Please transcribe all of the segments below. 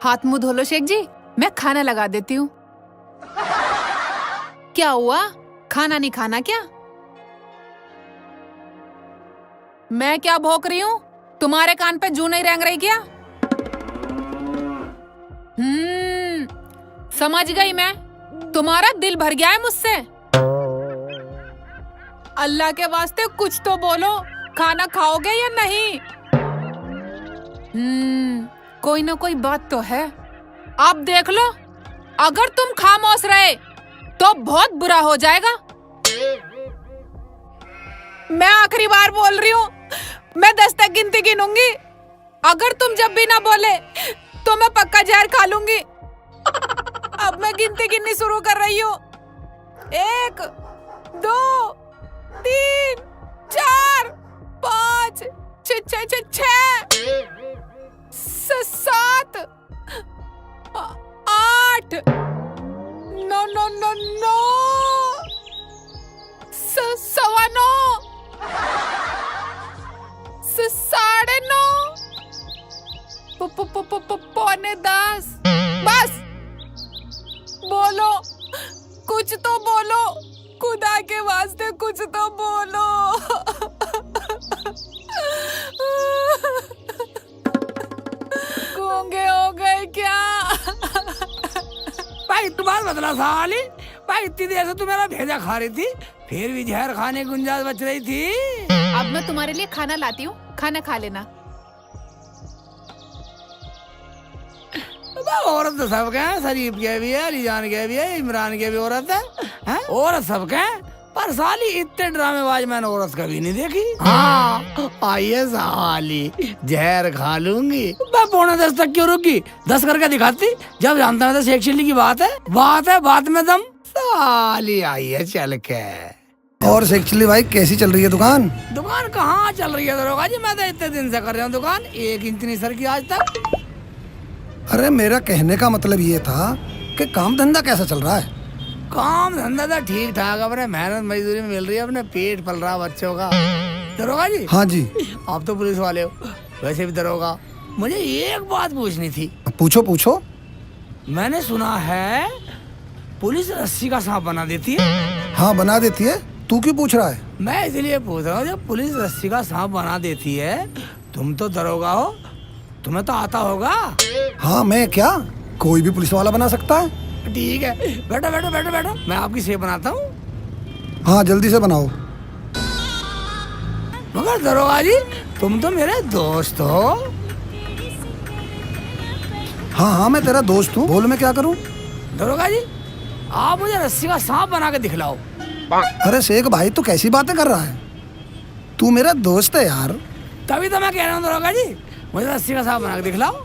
हाथ मुंह धो लो शेख जी, मैं खाना लगा देती हूँ। क्या हुआ, खाना नहीं खाना क्या? मैं क्या भौंक रही हूँ? तुम्हारे कान पे जू नहीं रेंग रही क्या? समझ गई मैं, तुम्हारा दिल भर गया है मुझसे। अल्लाह के वास्ते कुछ तो बोलो, खाना खाओगे या नहीं? कोई ना कोई बात तो है। आप देख लो, अगर तुम खामोश रहे तो बहुत बुरा हो जाएगा। मैं आखिरी बार बोल रही हूँ, मैं 10 तक गिनती गिनूंगी। अगर तुम जब भी ना बोले तो मैं पक्का जहर खा लूंगी। अब मैं गिनती गिननी शुरू कर रही हूँ। 1 2 3 4 5 6 7 8 9 9 9 9 सवा 9 साढ़े 9 पौने 10। बस बोलो, कुछ तो बोलो, खुदा के वास्ते कुछ तो बोलो। गूंगे हो गए क्या? भाई तुम्हारा बदला साली, भाई इतनी देर से तू मेरा भेजा खा रही थी, फिर भी जहर खाने की गुंजाइश बच रही थी। अब मैं तुम्हारे लिए खाना लाती हूँ, खाना खा लेना। औरत तो सबके हैं, शरीफ के भी है, अलीजान के भी है, इमरान के भी औरत है, औरत सबके हैं। पर साली इतने ड्रामेबाज मैंने औरत कभी नहीं देखी। हाँ आइए साली, जहर खा लूंगी। मैं 9:45 तक क्यों रुकी? 10 करके दिखाती, जब जानता है तो सेक्शुअली की बात है बात में दम। साली आइए चल के। और सेक्चुअली भाई कैसी चल रही है दुकान? दुकान कहाँ चल रही है दरोगा जी, मैं तो इतने दिन से कर रहा हूँ दुकान, 1 इंच नहीं सर की आज तक। अरे मेरा कहने का मतलब ये था कि काम धंधा कैसा चल रहा है? काम धंधा तो ठीक ठाक, अपने मेहनत मजदूरी में मिल रही है, अपने पेट पल रहा बच्चों का। दरोगा जी। हाँ जी। आप तो पुलिस वाले हो, वैसे भी दरोगा, मुझे एक बात पूछनी थी। पूछो पूछो। मैंने सुना है पुलिस रस्सी का सांप बना देती है। हाँ बना देती है, तू क्यों पूछ रहा है? मैं इसलिए पूछ रहा हूँ, जब पुलिस रस्सी का सांप बना देती है, तुम तो दरोगा हो, तुम्हें तो आता होगा। हाँ मैं क्या, कोई भी पुलिस वाला बना सकता है। ठीक है, बैठो बैठो बैठो बैठो, मैं आपकी सेब बनाता हूँ। हाँ जल्दी से बनाओ। मगर दरोगा जी, तुम तो मेरे दोस्त हो। हाँ हाँ मैं तेरा दोस्त हूँ, बोल मैं क्या करूँ? दरोगा जी, आप मुझे रस्सी का सांप बना के दिखलाओ। अरे शेख भाई तू कैसी बातें कर रहा है? तू मेरा दोस्त है यार। तभी तो मैं कह रहा हूँ दरोगा जी, मुझे रस्सी का सांप बना के दिखलाओ।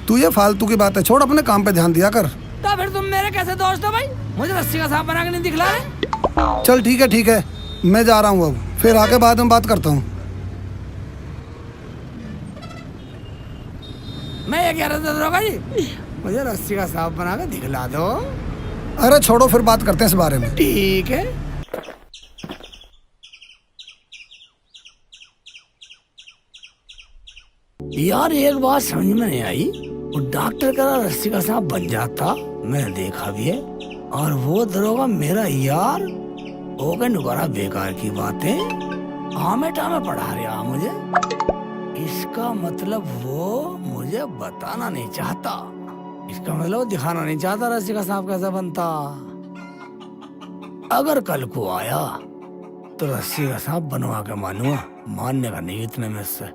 तू ये फालतू की बातें छोड़, अपने काम पे ध्यान दिया कर। तो फिर तुम मेरे कैसे दोस्त हो भाई? मुझे रस्सी का सांप बना के नहीं दिखला रहे? चल ठीक है, मैं जा रहा हूँ अब, फिर आके बाद में बात करता हूँ। मैं ये कह रहा था दरोगा जी, मुझे रस्सी का सांप बना के दिखला दो। अरे छोड़ो, फिर बात करते हैं इस बारे में। ठीक है। यार एक बात समझ में नहीं आई, वो डॉक्टर का रस्सी का सांप बन जाता, मैंने देखा भी है, और वो दरोगा मेरा यार हो गए नुकारा बेकार की बातें आमे टामे पढ़ा रहा मुझे। इसका मतलब वो मुझे बताना नहीं चाहता, इसका मतलब वो दिखाना नहीं चाहता रस्सी का सांप कैसा बनता। अगर कल को आया तो रस्सी का सांप बनवा के मानूंगा, मानने का नहीं इतने में से।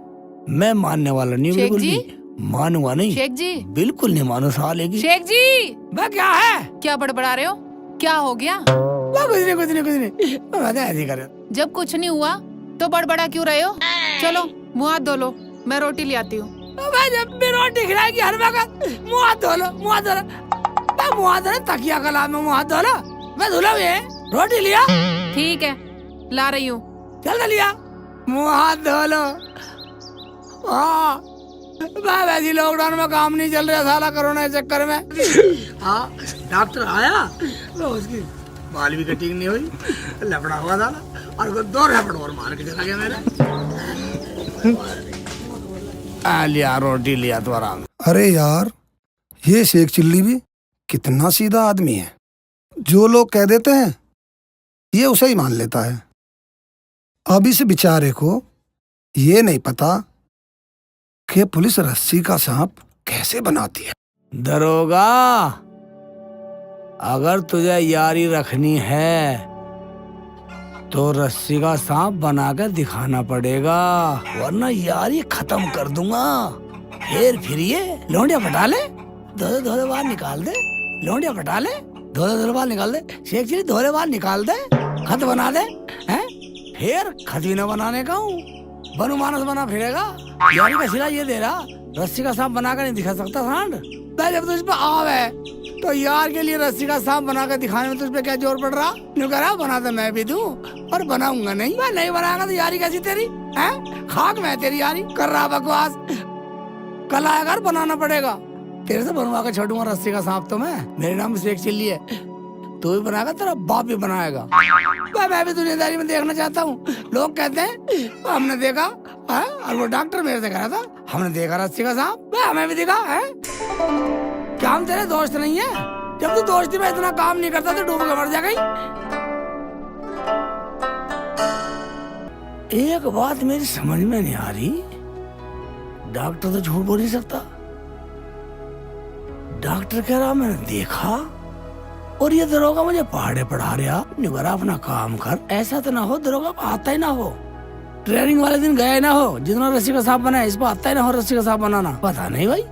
मैं मानने वाला नहीं, शेख बिल्कुल जी? भी मानूंगा नहीं। शेख जी, बिल्कुल नहीं मानू साले की। शेख जी, मैं क्या है? क्या बड़बड़ा रहे हो? क्या हो गया? मैं कुछ नहीं, मैं तो ऐसे ही कर रहा। जब कुछ नहीं हुआ तो बड़बड़ा क्यों रहे हो? चलो मुँह हाथ धो लो, मैं रोटी ले आती हूँ। मैं जब भी रोटी खिलाएगी हर वक्त मुँह हाथ धो लो, मुँह हाथ धो लो। मैं मुँह हाथ धो लो, तकिया का लाभ में मुँह हाथ धो लो। मैं धुला भी है, रोटी लिया। ठीक है, ला रही हूँ। चल लिया, मुँह हाथ धो लो। हाँ मैं वैसे लॉकडाउन में काम नहीं चल रहा साला कोरोना के चक्कर में। हाँ डॉक्टर आया तो उसकी बाल भी कटिंग नहीं हुई, लफड़ा हुआ था और वो 2 रपड़ और मार के चला गया मेरा। लिया रोटी लिया तो आराम। अरे यार ये शेख चिल्ली भी कितना सीधा आदमी है, जो लोग कह देते हैं ये उसे ही मान लेता है। अब इस बेचारे को ये नहीं पता कि पुलिस रस्सी का सांप कैसे बनाती है। दरोगा, अगर तुझे यारी रखनी है तो रस्सी का सांप बनाकर दिखाना पड़ेगा, वरना यारी खत्म कर दूंगा। फिर ये लौंडिया फटा ले, धोले बाहर निकाल दे। लौंडिया फटा ले, धोले बाहर निकाल दे। शेख चिल्ली धोले बाहर निकाल दे, खत बना दे। हैं? फिर खत भी न बनाने का हूँ, बनु मानस बना फिरेगा। यारी का सिला ये दे रहा, रस्सी का सांप बनाकर नहीं दिखा सकता सांड। जब तुझ पे आव है तो यार के लिए रस्सी का सांप बनाकर दिखाने में तुझ पे क्या जोर पड़ रहा? न्यू करा बना तो मैं भी दूं, और बनाऊंगा नहीं। मैं नहीं बनाएगा तो यारी कैसी तेरी है? खाक मैं तेरी यारी कर रहा बकवास। कल आएगा बनाना पड़ेगा, तेरे से बनवा के छोड़ूंगा रस्सी का सांप। तो मेरे नाम शेख चिल्ली है, तू भी बनाएगा, तेरा बाप भी बनाएगा। मैं भी दुनियादारी में देखना चाहता हूँ। लोग कहते हैं हमने देखा है, और वो डॉक्टर मेरे से कह रहा था हमने देखा रस्सी का सांप, हमें भी दिखा है। क्या हम तेरे दोस्त नहीं है? जब तू दोस्ती में इतना काम नहीं करता तो डूब के मर जा गई। एक बात मेरी समझ में नहीं आ रही, डॉक्टर तो झूठ बोल नहीं सकता। डॉक्टर कह रहा मैंने देखा, और ये दरोगा मुझे पहाड़े पढ़ा रहा। निगरा अपना काम कर, ऐसा तो ना हो दरोगा को आता ही ना हो, ट्रेनिंग वाले दिन गया ही ना हो। जितना रस्सी का सांप बना है इसको आता ही ना हो रस्सी का सांप बनाना। पता नहीं भाई,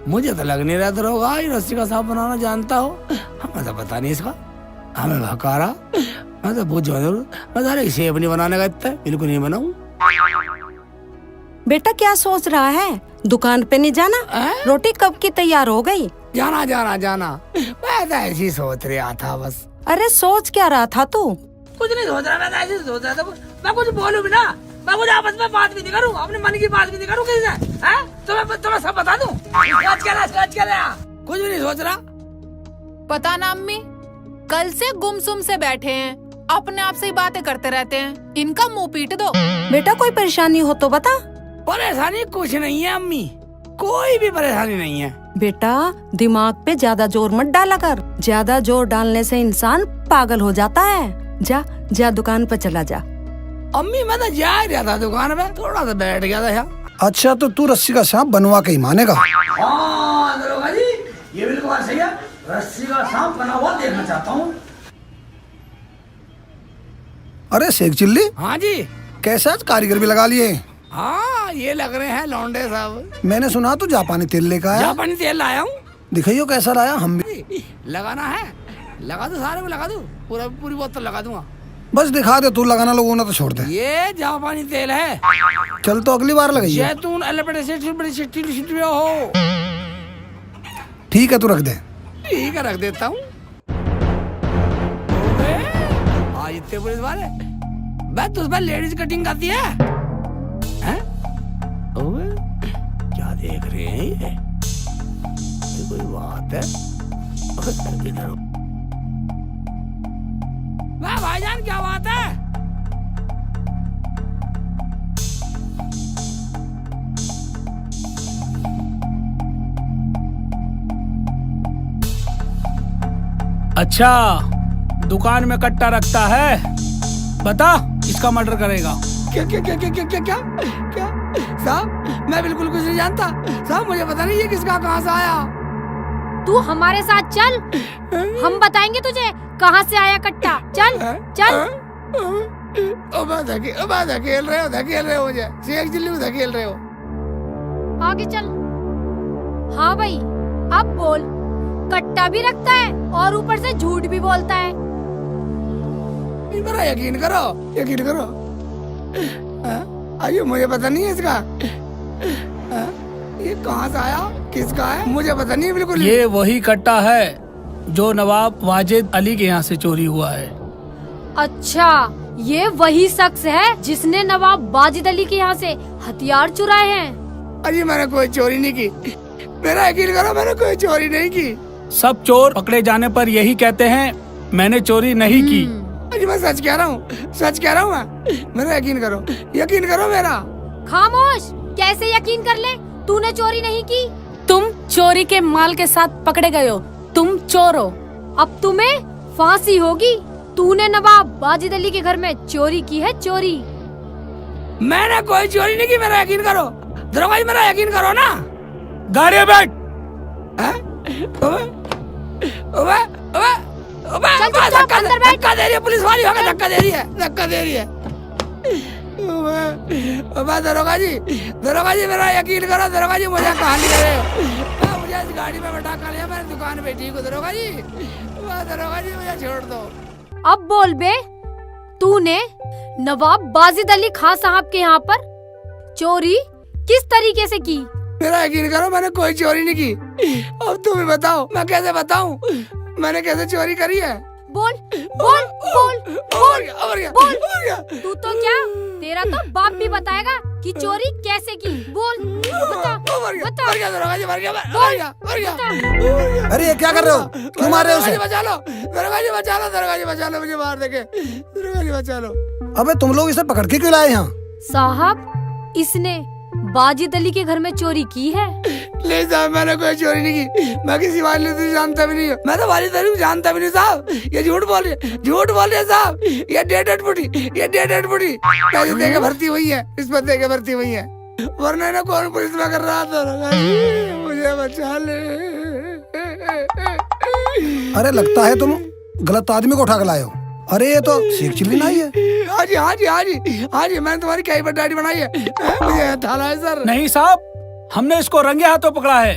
मुझे तो लग नहीं रहा दरोगा ये रस्सी का सांप बनाना जानता हो। हमें तो पता नहीं इसका, हमें भका रहा। मैं तो बहुत जरूर मैं सेब नहीं बनाने का, इतना बिल्कुल नहीं बनाऊं। बेटा क्या सोच रहा है? दुकान पे नहीं जाना? रोटी कब की तैयार हो गई? जाना जाना जाना, मैं तो ऐसी सोच रहा था बस। अरे सोच क्या रहा था तू? कुछ नहीं सोच रहा, मैं तो ऐसे सोच रहा था। मैं कुछ बोलूं भी ना, मैं कुछ आपस में बात भी नहीं करूं, अपने मन की बात भी नहीं करूं किसी से। तो मैं सब बता दूं। कुछ भी नहीं सोच रहा। पता ना अम्मी, कल से गुमसुम से बैठे हैं, अपने आप से ही बातें करते रहते हैं। इनका मुंह पीट दो। बेटा कोई परेशानी हो तो बता। परेशानी कुछ नहीं है अम्मी, कोई भी परेशानी नहीं है। बेटा दिमाग पे ज्यादा जोर मत डाला कर, ज्यादा जोर डालने से इंसान पागल हो जाता है। जा जा दुकान पर चला जा। अम्मी मैं तो जा रहा था दुकान पे, थोड़ा सा बैठ गया था यहाँ। अच्छा तो तू रस्सी का सांप बनवा के ही मानेगा? हाँ दरोगा जी, ये बिल्कुल सही है, रस्सी का सांप बना हुआ देखना चाहता हूँ। अरे शेख चिल्ली, हाँ जी। कैसा कारीगर भी लगा लिए? हाँ ये लग रहे हैं लौंडे साहब। मैंने सुना तू जापानी तेल लेकर आया। जापानी तेल लाया हूँ, दिखाइयो कैसा लाया। हम भी लगाना है, लगा दो सारे में, लगा दो पूरी बोतल लगा दूंगा। बस दिखा दे, तू लगाना लोगों ने तो छोड़ दे। ये जापानी तेल है, चल तो अगली बार लगाइए। जैतून हो। ठीक है तू रख दे। ठीक है रख देता हूँ। आज इतने पुलिस वाले, मैं तुझ लेडीज कटिंग आती है, हैं? ओए, क्या देख रहे हैं ये कोई बात है? इधर वाह भाईजान क्या बात है? अच्छा, दुकान में कट्टा रखता है, बता किसका मर्डर करेगा? क्या क्या क्या क्या क्या क्या क्या क्या साहब, मैं बिल्कुल कुछ नहीं जानता साहब, मुझे पता नहीं ये किसका कहाँ से आया। तू हमारे साथ चल, हम बताएंगे तुझे कहाँ से आया कट्टा। चल चल। धकेल रहे हो मुझे, शेख चिल्ली में धकेल रहे हो। आगे चल। हाँ भाई अब बोल, कट्टा भी रखता है और ऊपर से झूठ भी बोलता है। मेरा यकीन करो, यकीन करो। अरे मुझे पता नहीं है इसका, ये कहाँ से आया, किसका है, मुझे पता नहीं है बिल्कुल। ये वही कट्टा है जो नवाब वाजिद अली के यहाँ से चोरी हुआ है। अच्छा, ये वही शख्स है जिसने नवाब वाजिद अली के यहाँ से हथियार चुराए हैं। अरे मैंने कोई चोरी नहीं की, मेरा यकीन करो, मैंने कोई चोरी नहीं की। सब चोर पकड़े जाने पर यही कहते हैं मैंने चोरी नहीं की। अरे मैं सच कह रहा हूँ, सच कह रहा हूँ मैं, मेरा यकीन करो, यकीन करो मेरा। खामोश, कैसे यकीन कर ले, तूने चोरी नहीं की। तुम चोरी के माल के साथ पकड़े गए हो, तुम चोर हो। अब तुम्हें फांसी होगी। तूने नवाब वाजिद अली के घर में चोरी की है, चोरी। मैंने कोई चोरी नहीं की, मेरा यकीन करो। दरोगा जी मेरा यकीन करो ना। गाड़ी में बैठ। हैं? ओबे, ओबे, ओबे, ओबे, चल, ओबे, चुपचाप, अंदर बैठ। धक्का दे रही है पुलिस वाली, होगा धक्का दे रही है, धक्का दे रही है। ओबे, ओबे, दरोगा जी मेरा यकीन करो। दरोगा जी मुझे कहाँ ले गए? मुझे इस गाड़ी में बैठा कर लिया, मैंने दुकान पे ठीक हूँ। दरोगा जी, ओबे, दरोगा जी मुझे छोड़ दो। अब बोल बे, तूने नवाब वाजिद अली खां साहब के यहाँ पर चोरी किस तरीके से की? मेरा यकीन करो, मैंने कोई चोरी नहीं की। अब तुम ही बताओ, मैं कैसे बताऊं मैंने कैसे चोरी करी है? बोल बोल बोल बोल और क्या? बोल। और क्या? तू तो क्या, तेरा तो बाप भी बताएगा कि चोरी कैसे की। बोल बता बता। मर गया दरोगा जी, मर गया, बोल, मर गया। बता। अरे ये क्या कर रहे हो? क्यों मार रहे हो दरोगा जी उसे? बचा लो, दरोगा जी बचा लो, दरोगा जी बचा लो, मुझे मार देंगे। दरोगा जी बचा लो। अबे तुम लोग इसे पकड़ के क्यों लाए यहाँ? साहब, इसने वाजिद अली के घर में चोरी की है। नहीं साहब, मैंने कोई चोरी नहीं की। मैं किसी वाले से जानता भी नहीं हूँ। मैं तो वाली को जानता भी नहीं साहब। ये झूठ बोल रही है, झूठ बोल रही है साहब। ये डेड बुढ़ी, ये डेड बुढ़ी पैसे दे के भर्ती हुई है, इस पर दे के भर्ती हुई है। वरना ना कौन पुलिस में कर रहा था। मुझे बचा ले। अरे लगता है तुम गलत आदमी को उठा के लाए हो। अरे ये तो शेख चिल्ली ना ही है। हाँ जी, हाँ जी, हाँ जी, हाँ जी, मैंने तुम्हारी कई बार दाढ़ी बनाई है। मुझे थाला है सर। नहीं साहब, हमने इसको रंगे हाथों पकड़ा है।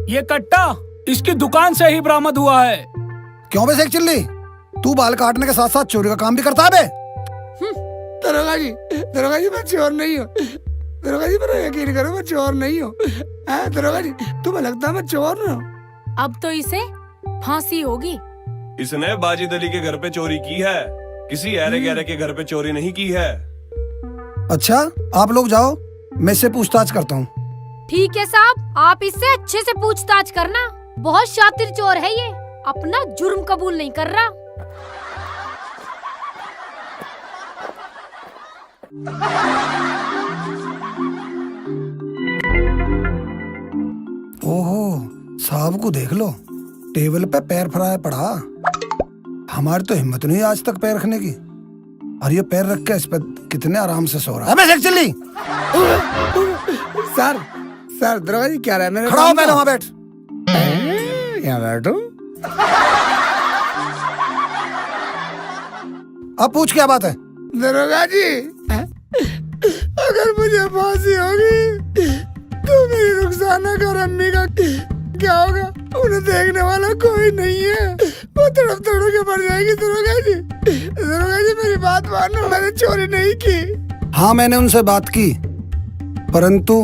ये कट्टा इसकी दुकान से ही बरामद हुआ है। क्यों बे शेख चिल्ली, तू बाल काटने के साथ साथ चोरी का काम भी करता है बे? दरोगा जी मैं चोर नहीं हूँ। दरोगा जी मेरा यकीन करो, मैं चोर नहीं हूँ। दरोगा जी तुम्हें लगता है मैं चोर हूँ? अब तो इसे फांसी होगी। इसने वाजिद अली के घर पे चोरी की है, किसी ऐरे गहरे के घर पे चोरी नहीं की है। अच्छा आप लोग जाओ, मैं इससे पूछताछ करता हूँ। ठीक है साहब, आप इससे अच्छे से पूछताछ करना। बहुत शातिर चोर है ये, अपना जुर्म कबूल नहीं कर रहा। ओहो, साहब को देख लो, टेबल पे पैर फैलाया पड़ा। हमारी तो हिम्मत नहीं आज तक पैर रखने की, और ये पैर रख के इस पे कितने आराम से सो रहा है। अबे शेख चिल्ली, सर दरोगा जी क्या रहा है? मेरे खड़ा हो, पहले वहाँ बैठ। यहाँ बैठो। अब पूछ क्या बात है? दरोगा जी अगर मुझे फांसी होगी तो मेरी रुखसाना का और अम्मी का क्या होगा? उन्हें देखने वाला कोई नहीं है, वो तड़प तड़प के मर जाएगी। दरोगा जी मेरी बात मानो, मैंने चोरी नहीं की। हाँ मैंने उनसे बात की, परंतु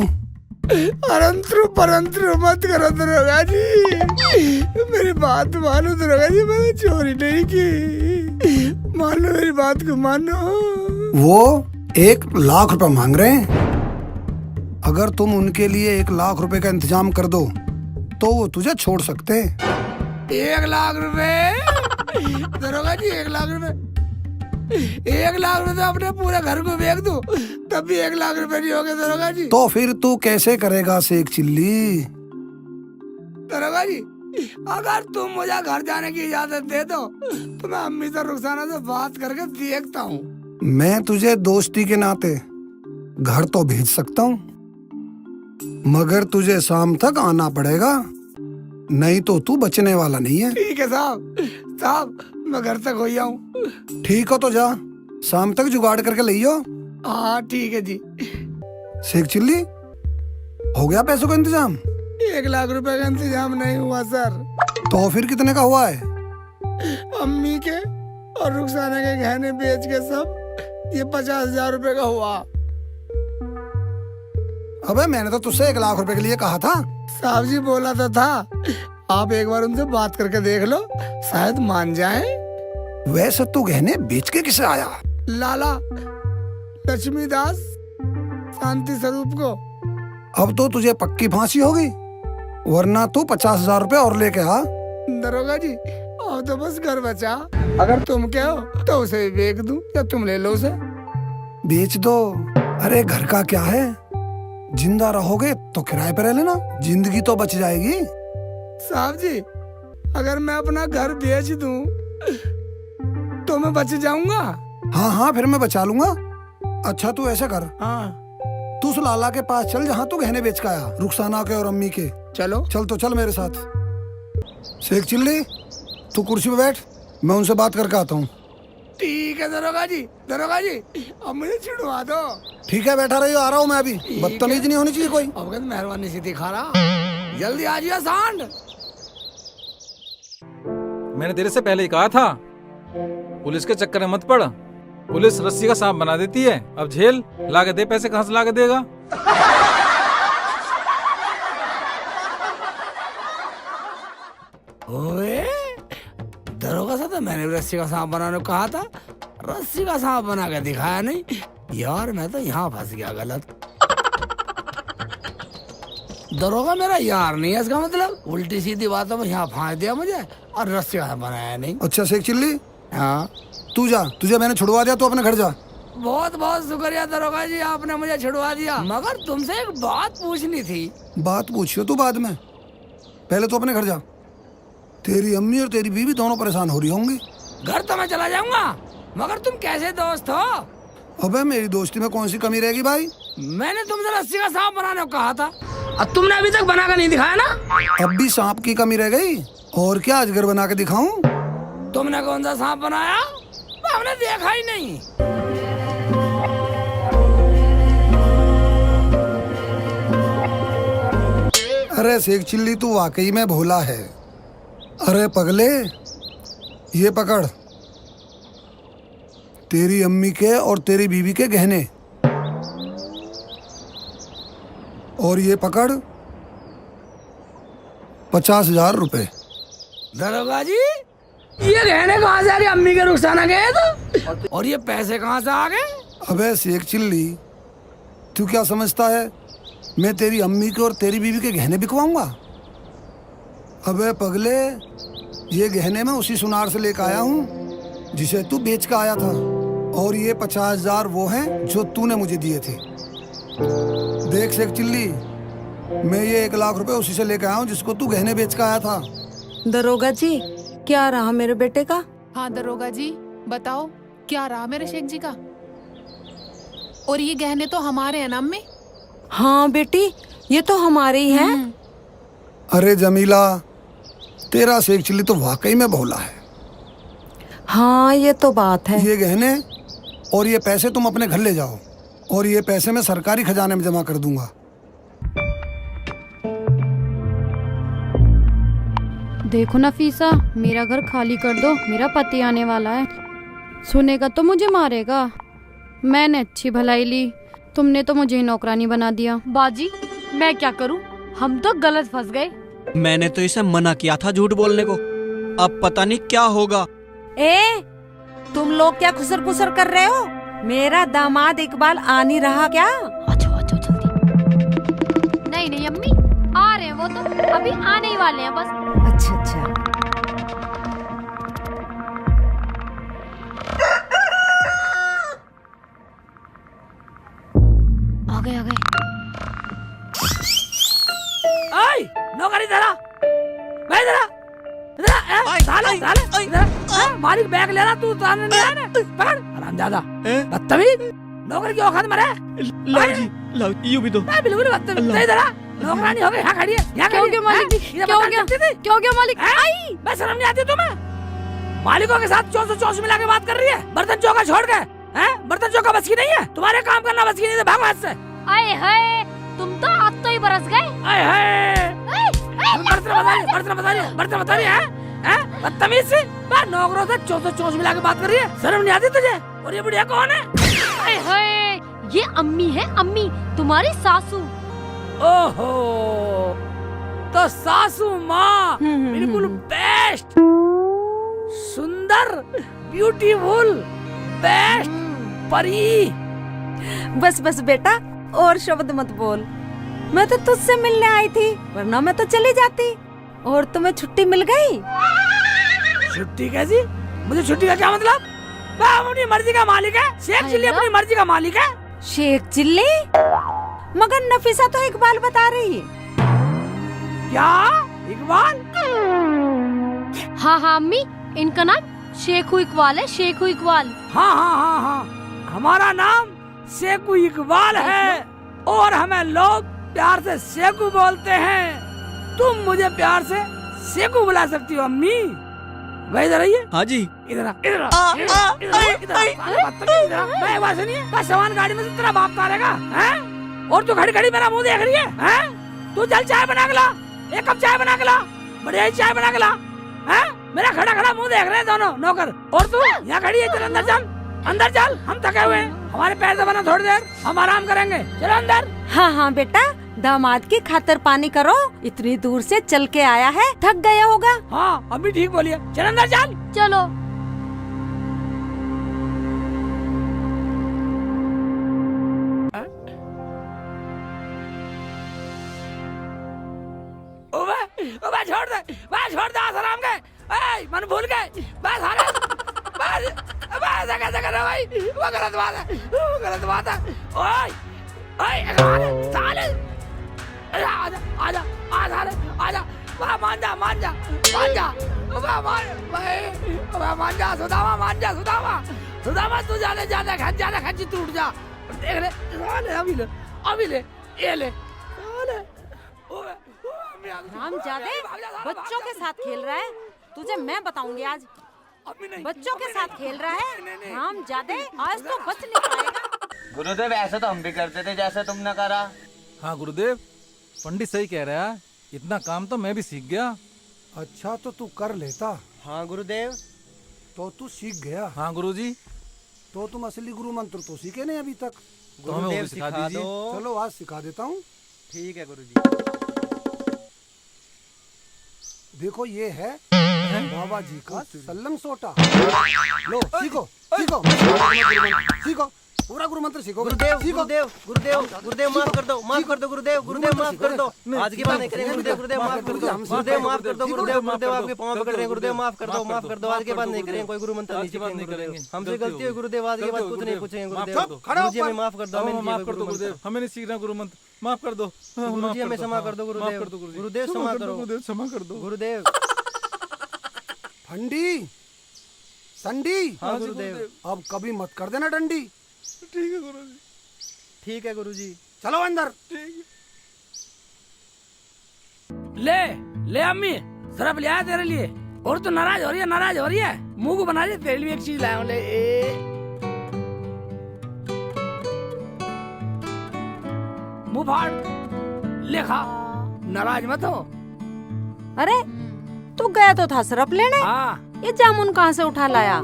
परंतु मत करो दरोगा जी, मेरी बात मानो दरोगा जी, मैंने चोरी नहीं की। मानो मेरी बात को, मानो। वो 1 लाख रुपए मांग रहे हैं। अगर तुम उनके लिए 1 लाख रुपए का इंतजाम कर दो तो वो तुझे छोड़ सकते हैं। 1 लाख रुपए? दरोगा जी 1 लाख रुपए? 1 लाख रुपए तो अपने पूरे घर को बेच दूं, तब भी 1 लाख रुपए नहीं होंगे दरोगा जी। तो फिर तू कैसे करेगा शेख चिल्ली? दरोगा जी अगर तुम मुझे घर जाने की इजाजत दे दो तो मैं अम्मी से रुखसाना से बात करके देखता हूँ। मैं तुझे दोस्ती के नाते घर तो भेज सकता हूँ, मगर तुझे शाम तक आना पड़ेगा, नहीं तो तू बचने वाला नहीं है। ठीक है साहब मैं घर तक हो आऊँ। ठीक हो तो जा, शाम तक जुगाड़ करके लियो। हाँ ठीक है जी। शेख चिल्ली, हो गया पैसों का इंतजाम? 1 लाख रुपए का इंतजाम नहीं हुआ सर। तो फिर कितने का हुआ है? अम्मी के और रुखसाना के गहने बेच के सब ये 50,000 रुपए का हुआ। अबे मैंने तो तुझसे 1 लाख रुपए के लिए कहा था। साहब जी बोला तो था, आप एक बार उनसे बात करके देख लो, शायद मान जाए। वैसे तू गहने बेच के किसे आया? लाला लक्ष्मीदास शांति स्वरूप को। अब तो तुझे पक्की फांसी होगी, वरना तू 50,000 रुपए और लेके आ। दरोगा जी अब तो बस घर बचा, अगर तुम कहो तो उसे बेच दूं या तुम ले लो उसे। बेच दो? अरे घर का क्या है, जिंदा रहोगे तो किराए पे रह लेना, जिंदगी तो बच जाएगी। साहब जी, अगर मैं अपना घर बेच दूं तो मैं बच जाऊंगा? हाँ हाँ, फिर मैं बचा लूंगा। अच्छा तू ऐसा कर, हाँ तू उस लाला के पास चल जहाँ तू गहने बेच के आया, रुखसाना के और अम्मी के। चलो। चल तो चल मेरे साथ। शेख चिल्ली, तू कुर्सी पे बैठ, मैं उनसे बात करके आता हूँ। ठीक है दरोगा जी, दरोगा जी अब मुझे छिड़वा दो। ठीक है, बैठा रहियो, आ रहा हूँ मैं अभी। बदतमीज नहीं होनी चाहिए कोई। अब कहते मेहरबानी सी दिखा रहा, जल्दी आ जाइए सांड। मैंने तेरे से पहले ही कहा था, पुलिस के चक्कर में मत पड़। पुलिस रस्सी का सांप बना देती है। अब झेल, लाके दे पैसे, कहाँ से लाके देगा? ओए, दरोगा साहब, तो मैंने भी रस्सी का सांप बनाने को कहा था, रस्सी का सांप बना के दिखाया नहीं। यार मैं तो यहाँ फंस गया गलत। दरोगा मेरा यार नहीं है, इसका मतलब उल्टी सीधी बातों में यहाँ फांस दिया मुझे और रस्सी का सांप बनाया नहीं। अच्छा शेख चिल्ली, हाँ तू जा, तुझे मैंने छुड़वा दिया, तू अपने घर जा। बहुत बहुत शुक्रिया दरोगा जी, आपने मुझे छुड़वा दिया। मगर तुमसे एक बात पूछनी थी। बात पूछियो तू बाद में, पहले तो अपने घर जा। तेरी अम्मी और तेरी बीवी दोनों परेशान हो रही होंगी। घर तो मैं चला जाऊंगा, मगर तुम कैसे दोस्त हो? अबे मेरी दोस्ती में कौन सी कमी रहेगी भाई? मैंने तुमसे रस्सी का सांप बनाने को कहा था और तुमने अभी तक बना कर नहीं दिखाया ना। अब भी सांप की कमी रह गई, और क्या अजगर बना के दिखाऊं? तुमने कौन सा सांप बनाया? हमने देखा ही नहीं। अरे शेख चिल्ली, तू वाकई में भोला है। अरे पगले, ये पकड़, तेरी अम्मी के और तेरी बीवी के गहने, और ये पकड़ 50,000 रुपए। दरोगा जी, ये गहने कहाँ से आ गए? अम्मी के रुखसाना गए तो, और ये पैसे कहाँ से आ गए? अबे शेख चिल्ली, तू क्या समझता है मैं तेरी अम्मी के और तेरी बीवी के गहने बिकवाऊंगा? अबे पगले, ये गहने मैं उसी सुनार से लेकर आया हूँ जिसे तू बेच के आया था, और ये 50,000 वो हैं जो तूने मुझे दिए थे। देख शेख चिल्ली, मैं ये 1 लाख रुपए उसी से लेकर आया हूँ जिसको तू गहने बेच के आया था। दरोगा जी, क्या रहा मेरे बेटे का? हाँ दरोगा जी, बताओ क्या रहा मेरे शेख जी का? और ये गहने तो हमारे हैं ना अम्मी? हाँ बेटी, ये तो हमारे ही हैं। अरे जमीला, तेरा शेख चिल्ली तो वाकई में भोला है। हाँ ये तो बात है। ये गहने और ये पैसे तुम अपने घर ले जाओ, और ये पैसे मैं सरकारी खजाने में जमा कर दूंगा। देखो नफीसा, मेरा घर खाली कर दो, मेरा पति आने वाला है। सुनेगा तो मुझे मारेगा। मैंने अच्छी भलाई ली, तुमने तो मुझे नौकरानी बना दिया। बाजी, मैं क्या करूं? हम तो गलत फंस गए। मैंने तो इसे मना किया था झूठ बोलने को, अब पता नहीं क्या होगा। ए, तुम लोग क्या खुसर खुसर कर रहे हो? मेरा दामाद इकबाल आ नहीं रहा क्या? अच्छा जल्दी। नहीं नहीं अम्मी, आ रहे हैं वो तो, अभी आने ही वाले हैं बस। अच्छा अच्छा। आ गए। आई, नौकरी धरा, भाई धरा, मालिक बैग ले रहा, तू ताने नहीं आने, पकड़, हरामजादा, बदतमीज, नौकरी की औकात में रहे। लाओ यूं भी दो। मैं बिल्कुल बदतमीज नहीं धरा, नौकरानी हो गई, यहाँ खड़ी है, यहाँ खड़ी है। क्यों मालिक जी? क्यों मालिक? आई, मैं शर्म नहीं आती तुम्हें? मालिकों के साथ 424 मिला के बात कर रही है, बर्तन चौका छोड़ के, हैं? बर्तन चौका बस की नहीं है, तुम्हारे काम करना बस की नहीं है, भागो हाथ से। आए हाय, तुम तो आज तो ही बरस गए। आए हाय, बर्तन बता रही है, बदतमीज से, नौकरों से 424 मिला के बात कर रही है, शर्म नहीं आती तुझे? और ये बुढ़िया कौन है? आए हाय, ये अम्मी है, अम्मी, तुम्हारी सासू। ओहो, तो सासू माँ बिल्कुल बेस्ट, सुंदर, ब्यूटीफुल, बेस्ट, परी। बस बस बेटा, और शब्द मत बोल। मैं तो तुझसे मिलने आई थी, वरना मैं तो चली जाती। और तुम्हें छुट्टी मिल गई? छुट्टी कैसी? मुझे छुट्टी का क्या मतलब? मैं अपनी मर्जी का मालिक है, शेख चिल्ली अपनी मर्जी का मालिक है। शेख चिल्ली? मगर नफीसा तो इकबाल बता रही है। क्या इकबाल? हाँ हाँ अम्मी, इनका नाम शेखू इकबाल है, शेखू इकबाल। हाँ हाँ हाँ हाँ, हमारा नाम शेखू इकबाल है और हमें लोग प्यार से शेखू बोलते हैं। तुम मुझे प्यार से शेखू बुला सकती हो अम्मी। भाई इधर आइए। हाँ जी। इधर मैं एक बात सुनिए, बस सामान गाड़ी में से तेरा बाप तारेगा हैं? और तू खड़ी खड़ी मेरा मुंह देख रही है हैं? तू चल चाय बना के ला, एक कप चाय बना के ला, बढ़िया ही चाय बना के ला हैं? मेरा खड़ा खड़ा मुंह देख रहे हैं दोनों नौकर। और तू यहाँ खड़ी है, चल अंदर चल, अंदर चल, हम थके हुए हैं, हमारे पैर दबाना थोड़ी देर, हम आराम करेंगे, चलो अंदर। हाँ हाँ बेटा, दामाद की खातर पानी करो, इतनी दूर से चल के आया है, थक गया होगा। हाँ अभी ठीक बोलिए, चल अंदर चल। चलो। ओबे छोड़ दे, बस छोड़ दे आराम के, मन भूल गए, बस अरे बस ऐसा कैसे कर रहे हो भाई? वो गलत बात है, वो गलत बात है। ओए ओए साले, आजा आजा आजा आजा, वाह मान जा मान जा मान जा, वाह मान भाई, वाह मान जा सुदामा, मान जा सुदामा, सुदामा तू जाने जाने खच्ची टूट जा। देख ले साले, अभी ले ये ले साले। रामजादे, बच्चों के साथ खेल रहा है, तुझे मैं बताऊंगी आज। बच्चों के साथ खेल रहा है रामजादे, आज तो बच नहीं पाएगा। गुरुदेव ऐसा तो हम भी करते थे जैसे तुमने करा। हाँ गुरुदेव, पंडित सही कह रहा है, इतना काम तो मैं भी सीख गया। अच्छा तो तू कर लेता। हाँ गुरुदेव। तो तू सीख गया। हाँ गुरुजी। तो तुम असली गुरु मंत्र तो सीखे नहीं अभी तक। तो हमें वो भी सिखा दीजिए। चलो आज सिखा देता हूँ। ठीक है गुरुजी। देखो ये है बाबा जी का सल्लम सोटा। लो सीखो सीखो सीखो, पूरा गुरु मंत्र सीखो। गुरुदेव गुरुदेव गुरुदेव गुरुदेव माफ कर दो, माफ कर दो गुरुदेव, गुरुदेव माफ कर दो, आज की बात नहीं करेंगे गुरुदेव, गुरुदेव माफ कर दो, गुरुदेव माफ कर दो, गुरुदेव गुरुदेव आपके पांव पकड़ रहे हैं गुरुदेव, माफ कर दो, माफ कर दो, आज के बाद नहीं करेंगे कोई गुरु मंत्र नहीं सीखेंगे, हमसे गलती हुई गुरुदेव, आज के बाद कुछ नहीं पूछेंगे गुरुदेव, गुरुजी हमें माफ कर दो, हमें माफ कर दो गुरुदेव, हमें नहीं सीखना गुरु मंत्र, माफ कर दो गुरुजी, हमें क्षमा कर दो गुरुदेव, गुरुदेव क्षमा करो गुरुदेव, क्षमा कर दो गुरुदेव। ठंडी संडी। हाँ गुरुदेव। अब कभी मत कर देना डंडी। ठीक है गुरुजी। ठीक है गुरुजी। चलो अंदर। ले ले अम्मी, सरफ ले आया तेरे लिए। और तू नाराज हो रही है, नाराज हो रही है, मुंह को बना दे, तेरे लिए एक चीज लाया हूं, ले। मुंह फाड़, ले खा, नाराज मत हो। अरे तू गया तो था सरफ लेने, हाँ। ये जामुन कहाँ से उठा लाया?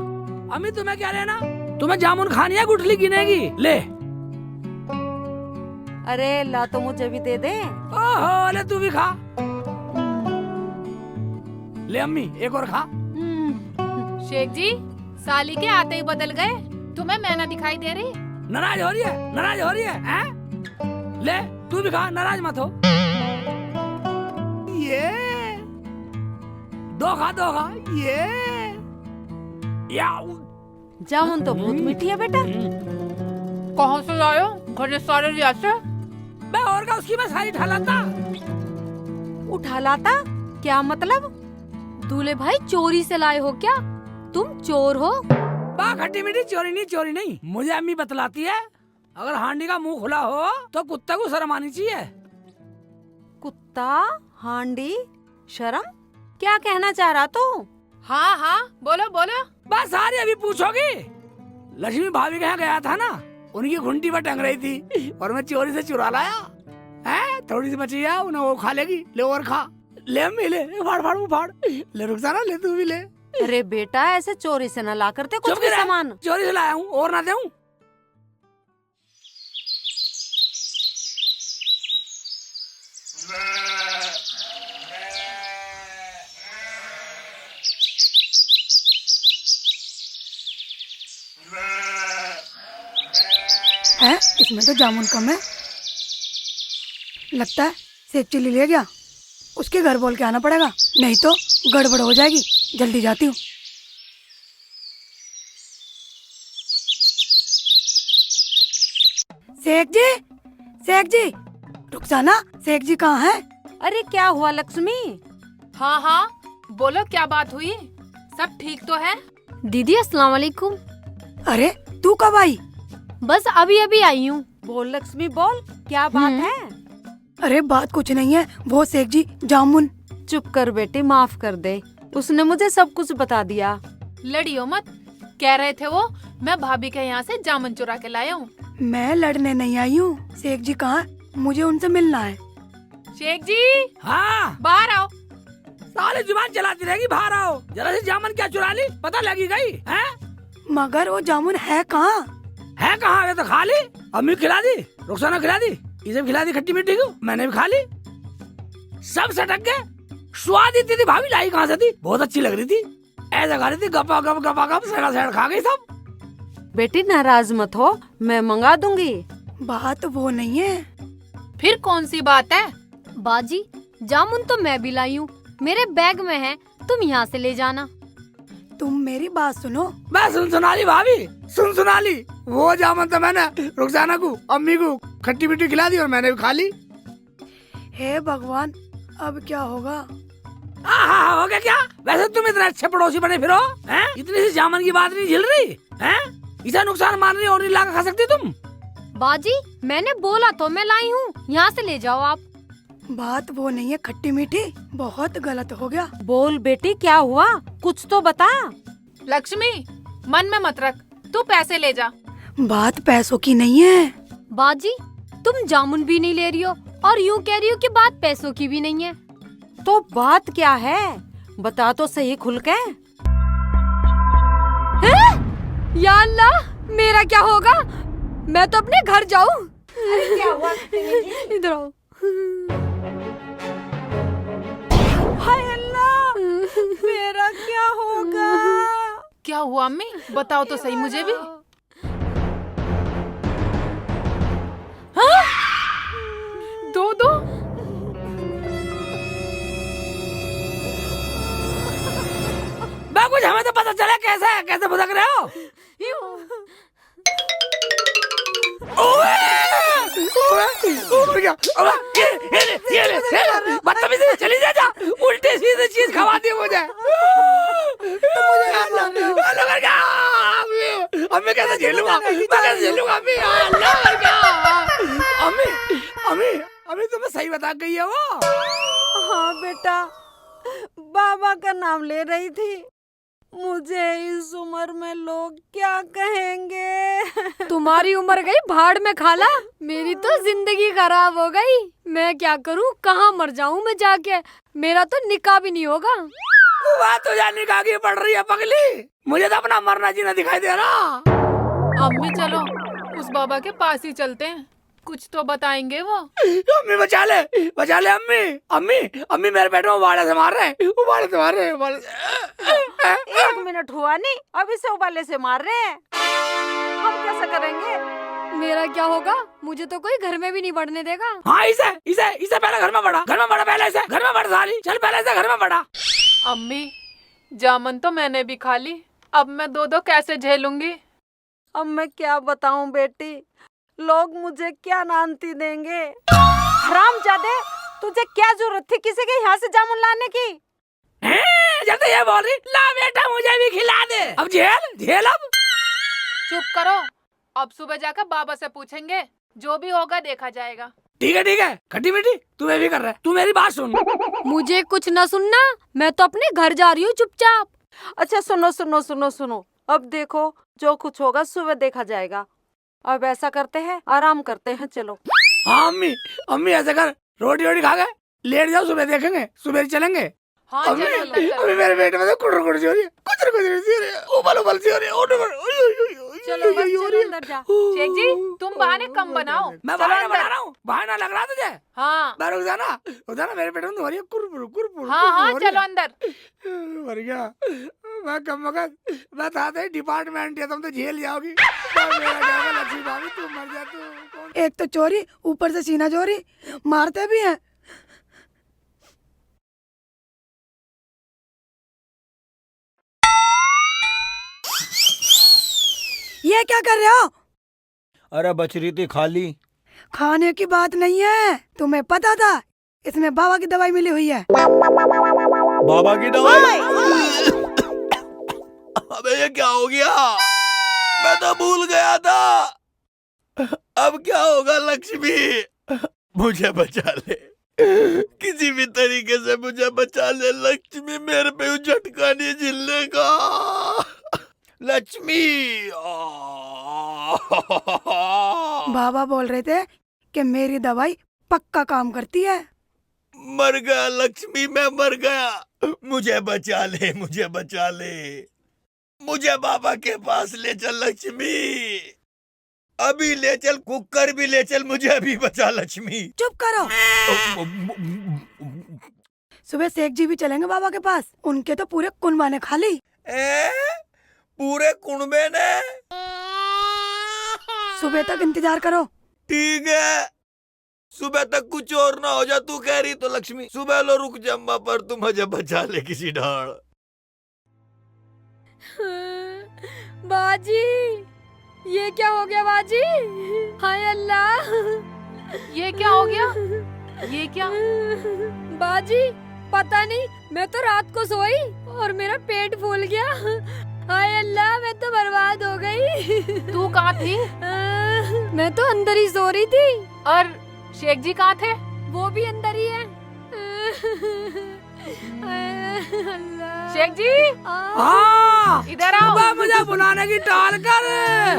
अम्मी तुम्हें क्या लेना? तुम्हें जामुन खानी है, गुठली गिनेगी, ले। अरे ला तो मुझे भी दे दे। ओहो, ले तू भी खा। ले अम्मी एक और खा। शेख जी, साली के आते ही बदल गए, तुम्हें मैना दिखाई दे रही? नाराज हो रही है, नाराज हो रही है, हैं? ले तू भी खा, नाराज मत हो। ये दो खा, दो खा, ये याऊ। जामुन तो बहुत मीठी है बेटा। कहाँ से आयो? घर सारे रियाज से। मैं और का उसकी मैं सारी उठा लाता। उठा लाता? क्या मतलब? दूल्हे भाई चोरी से लाए हो क्या? तुम चोर हो? बा खट्टी मीठी, चोरी नहीं, मुझे अम्मी बतलाती है, अगर हांडी का मुंह खुला हो तो कुत्ते को शर्म आनी चाहिए। कुत्ता, हांडी, शर्म? क्या कहना चाह रहा तू? हाँ हाँ बोलो बोलो। बस सारी अभी पूछोगी। लक्ष्मी भाभी के यहाँ गया था ना, उनकी घुंटी पर टंग रही थी और मैं चोरी से चुरा लाया है, थोड़ी सी बची है, उन्हें वो खा लेगी, ले और खा, ले अम्मी ले, फाड़ फाड़ फाड़, ले रुक जा ना, ले तू भी ले। अरे बेटा ऐसे चोरी से न ला करते कुछ भी सामान। चोरी से लाया हूँ, और ना दूं? है इसमें तो जामुन कम है, लगता है सेब चिल्ली ले गया, उसके घर बोल के आना पड़ेगा, नहीं तो गड़बड़ हो जाएगी। जल्दी जाती हूँ। शेख जी, शेख जी, रुखसाना, शेख जी कहाँ है? अरे क्या हुआ लक्ष्मी? हाँ हाँ, बोलो क्या बात हुई? सब ठीक तो है? दीदी अस्सलाम वालेकुम। अरे तू कब आई? बस अभी अभी आई हूँ। बोल लक्ष्मी बोल, क्या बात है? अरे बात कुछ नहीं है, वो शेख जी जामुन। चुप कर बेटी, माफ कर दे, उसने मुझे सब कुछ बता दिया। लड़ियो मत, कह रहे थे वो मैं भाभी के यहाँ से जामुन चुरा के लाया हूँ। मैं लड़ने नहीं आई हूँ। शेख जी कहाँ है? मुझे उनसे मिलना है। शेख जी हाँ, बाहर आओ। साले जुबान चलाती रहेगी, बाहर आओ। जरा से जामुन क्या चुरा ली, पता लगी गई है? मगर वो जामुन है कहाँ? है कहाँ? ये तो खा ली, अम्मी खिला दी, रुखसाना खिला दी, इसे भी खिला दी खट्टी मीठी को, मैंने भी खा ली। सब सटक गए। स्वाद इतनी थी, भाभी लाई कहाँ से थी? बहुत अच्छी लग रही थी, ऐसा खा रही थी, गपा गप सड़ा सड़ा खा गई सब। बेटी नाराज मत हो, मैं मंगा दूंगी। बात वो नहीं है। फिर कौन सी बात है? बाजी, जामुन तो मैं भी लाई हूँ, मेरे बैग में है, तुम यहाँ से ले जाना। तुम मेरी बात सुनो। मैं सुना ली भाभी, सुना ली। वो जामुन तो मैंने रुखसाना को, अम्मी को खट्टी मीठी खिला दी और मैंने भी खा ली। हे भगवान, अब क्या होगा? हाँ, हो गया क्या? वैसे तुम इतने अच्छे पड़ोसी बने फिरो, हैं? इतनी सी जामुन की बात नहीं झेल रही, हैं? इसे नुकसान मान रही और नहीं ला के खा सकती तुम? बाजी, मैंने बोला तो मैं लाई हूँ, यहाँ से ले जाओ आप। बात वो नहीं है खट्टी मीठी, बहुत गलत हो गया। बोल बेटी, क्या हुआ? कुछ तो बता। लक्ष्मी मन में मत रख, तू पैसे ले जा। बात पैसों की नहीं है। बाजी, तुम जामुन भी नहीं ले रही हो और यूँ कह रही हो कि बात पैसों की भी नहीं है। तो बात क्या है, बता तो सही खुल के। या अल्लाह, मेरा क्या होगा? मैं तो अपने घर जाऊँ। क्या हुआ? इधर आओ। हाय अल्लाह, मेरा क्या होगा? क्या हुआ अम्मी, बताओ तो सही मुझे भी। हाँ? दो कुछ हमें तो पता चला कैसे भुदक रहे हो? बदतमीजी, चली जा, उल्टे सीधे चीज खवा दी मुझे। अम्मी कैसे झेलूंगा, मैं कैसे झेलूंगा अम्मी? अम्मी तुम्हें सही बता गई है वो। हाँ बेटा, बाबा का नाम ले रही थी। मुझे इस उम्र में लोग क्या कहेंगे? तुम्हारी उम्र गई भाड़ में खाला, मेरी तो जिंदगी खराब हो गई। मैं क्या करूं, कहाँ मर जाऊं मैं जाके? मेरा तो निकाह भी नहीं होगा। बात तुझे निकाह की पड़ रही है पगली, मुझे तो अपना मरना जीना दिखाई दे रहा। अम्मी चलो उस बाबा के पास ही चलते हैं, कुछ तो बताएंगे वो। अम्मी बचा ले अम्मी मेरे पेट में उबाले से मार रहे हैं, उबाले से मार रहे हैं, उबाले से। 1 मिनट हुआ नहीं, अभी से उबाले से मार रहे हैं। हम कैसे करेंगे? मेरा क्या होगा? मुझे तो कोई घर में भी नहीं बढ़ने देगा। हाँ, इसे पहले घर में बढ़ा पहले इसे घर में बढ़ साली, चल पहले इसे घर में बढ़ा। अम्मी जामुन तो मैंने भी खा ली, अब मैं दो कैसे झेलूंगी? अब मैं क्या बताऊं बेटी, लोग मुझे क्या नानती देंगे। हरामजादे, तुझे क्या जरूरत थी किसी के यहाँ से जामुन लाने की? जब तो ये बोल रही, ला बेटा मुझे भी खिला दे। अब झेल अब। चुप करो, अब सुबह जाकर बाबा से पूछेंगे, जो भी होगा देखा जाएगा। ठीक है, खट्टी मीठी तू भी कर रहा है, तू मेरी बात सुन। मुझे कुछ न सुनना, मैं तो अपने घर जा रही हूँ चुपचाप। अच्छा सुनो, अब देखो जो कुछ होगा सुबह देखा जाएगा। अब ऐसा करते हैं, आराम करते हैं, चलो। हाँ अम्मी ऐसा कर, रोटी खा गए, लेट जाओ, सुबह देखेंगे, सुबह चलेंगे। हाँ, अम्मी चलो। मेरे पेट में तो कुड़ सी हो रही है, कुचर सी हो रही है, उबल सी हो रही है। चलो बस, चलो अंदर जा। शेख जी तुम बहाने कम बनाओ। मैं चलो बहाना अंदर। बना रहा हूँ, बहाना लग रहा तुझे? हाँ मैं रुक जाना मेरे पेट में तो हो रही है कुरपुर। हाँ चलो अंदर। मर गया मैं, कम वक्त बता दे डिपार्टमेंट है, तुम तो झेल जाओगी। मेरा क्या है, लक्ष्मी भाभी तुम मर जा तू। एक तो चोरी, ऊपर से सीना चोरी, मारते भी हैं। ये क्या कर रहे हो? अरे बच रही थी खाली। खाने की बात नहीं है, तुम्हें पता था इसमें बाबा की दवाई मिली हुई है। बाबा की दवाई? अबे ये क्या हो गया? मैं तो भूल गया था। अब क्या होगा लक्ष्मी? मुझे बचा ले, किसी भी तरीके से मुझे बचा ले लक्ष्मी, मेरे पे झटका नहीं झेलने का। लक्ष्मी। बाबा बोल रहे थे कि मेरी दवाई पक्का काम करती है। मर गया लक्ष्मी, मैं मर गया। मुझे बचा ले, मुझे बचा ले, मुझे बाबा के पास ले चल लक्ष्मी, अभी ले चल, कुकर भी ले चल, मुझे अभी बचा लक्ष्मी। चुप करो। सुबह शेख जी भी चलेंगे बाबा के पास, उनके तो पूरे कुनबा ने खा ली। पूरे कुनबे ने? सुबह तक इंतजार करो। ठीक है, सुबह तक कुछ और ना हो जा, तू कह रही तो लक्ष्मी। सुबह लो रुक जम्मा, पर तू मुझे बचा ले किसी ढाल। बाजी, ये क्या हो गया बाजी? हाय अल्लाह, ये क्या हो गया? ये क्या? बाजी पता नहीं, मैं तो रात को सोई और मेरा पेट फूल गया। हाय अल्लाह, मैं तो बर्बाद हो गई। तू कहाँ थी? मैं तो अंदर ही सो रही थी। और शेख जी कहाँ थे? वो भी अंदर ही है। शेख जी, हाँ, इधर आओ। मुझे बुलाने की टाल कर।